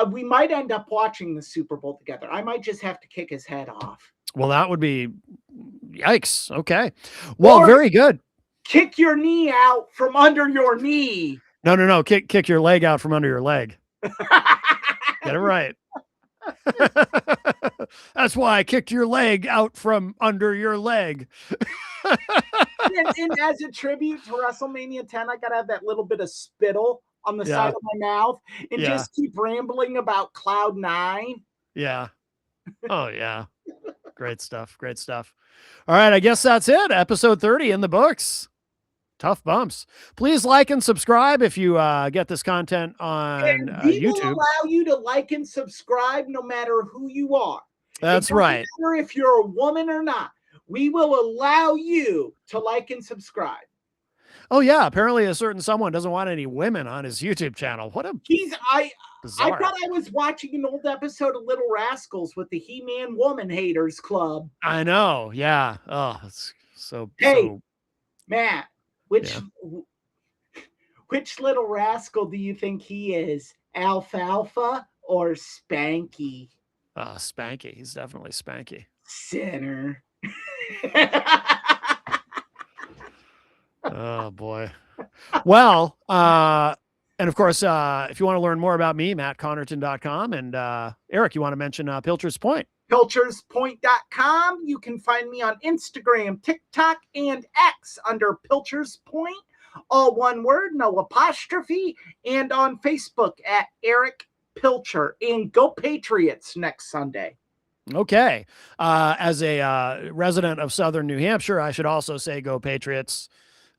We might end up watching the Super Bowl together. I might just have to kick his head off. Well, that would be yikes. Okay. Well, very good. Kick your knee out from under your knee. No. Kick your leg out from under your leg. Get it right. That's why I kicked your leg out from under your leg. and as a tribute to WrestleMania 10, I got to have that little bit of spittle on the side of my mouth and just keep rambling about Cloud 9. Yeah. Oh, yeah. Great stuff. Great stuff. All right. I guess that's it. Episode 30 in the books. Tough bumps. Please like and subscribe if you get this content on YouTube. Will allow you to like and subscribe no matter who you are. That's right. No matter if you're a woman or not, we will allow you to like and subscribe. Oh yeah, apparently a certain someone doesn't want any women on his YouTube channel. What a I thought I was watching an old episode of Little Rascals with the He-Man Woman Haters Club. I know. Yeah. Oh, it's so. Matt, which little rascal do you think he is? Alfalfa or Spanky? Spanky. He's definitely Spanky. Sinner. Oh boy. Well, and of course, if you want to learn more about me, mattconnerton.com, and Eric, you want to mention Pilcher's Point? Pilcherspoint.com. You can find me on Instagram, TikTok, and X under Pilcher's Point, all one word, no apostrophe, and on Facebook at Eric Pilcher. And go Patriots next Sunday. Okay. As a resident of Southern New Hampshire, I should also say go Patriots.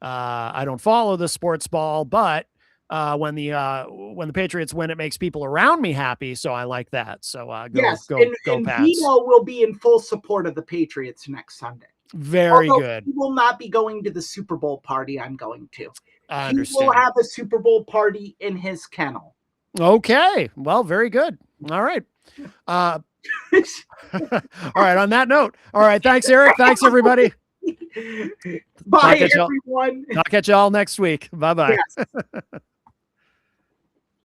I don't follow the sports ball, but when the Patriots win, it makes people around me happy. So I like that. So go Pats. Vito will be in full support of the Patriots next Sunday. Very good. He will not be going to the Super Bowl party I'm going to. I understand. He will have a Super Bowl party in his kennel. Okay. Well, very good. All right. All right. On that note. All right. Thanks, Eric. Thanks, everybody. Bye, everyone. I'll catch y'all next week. Bye-bye. Yes.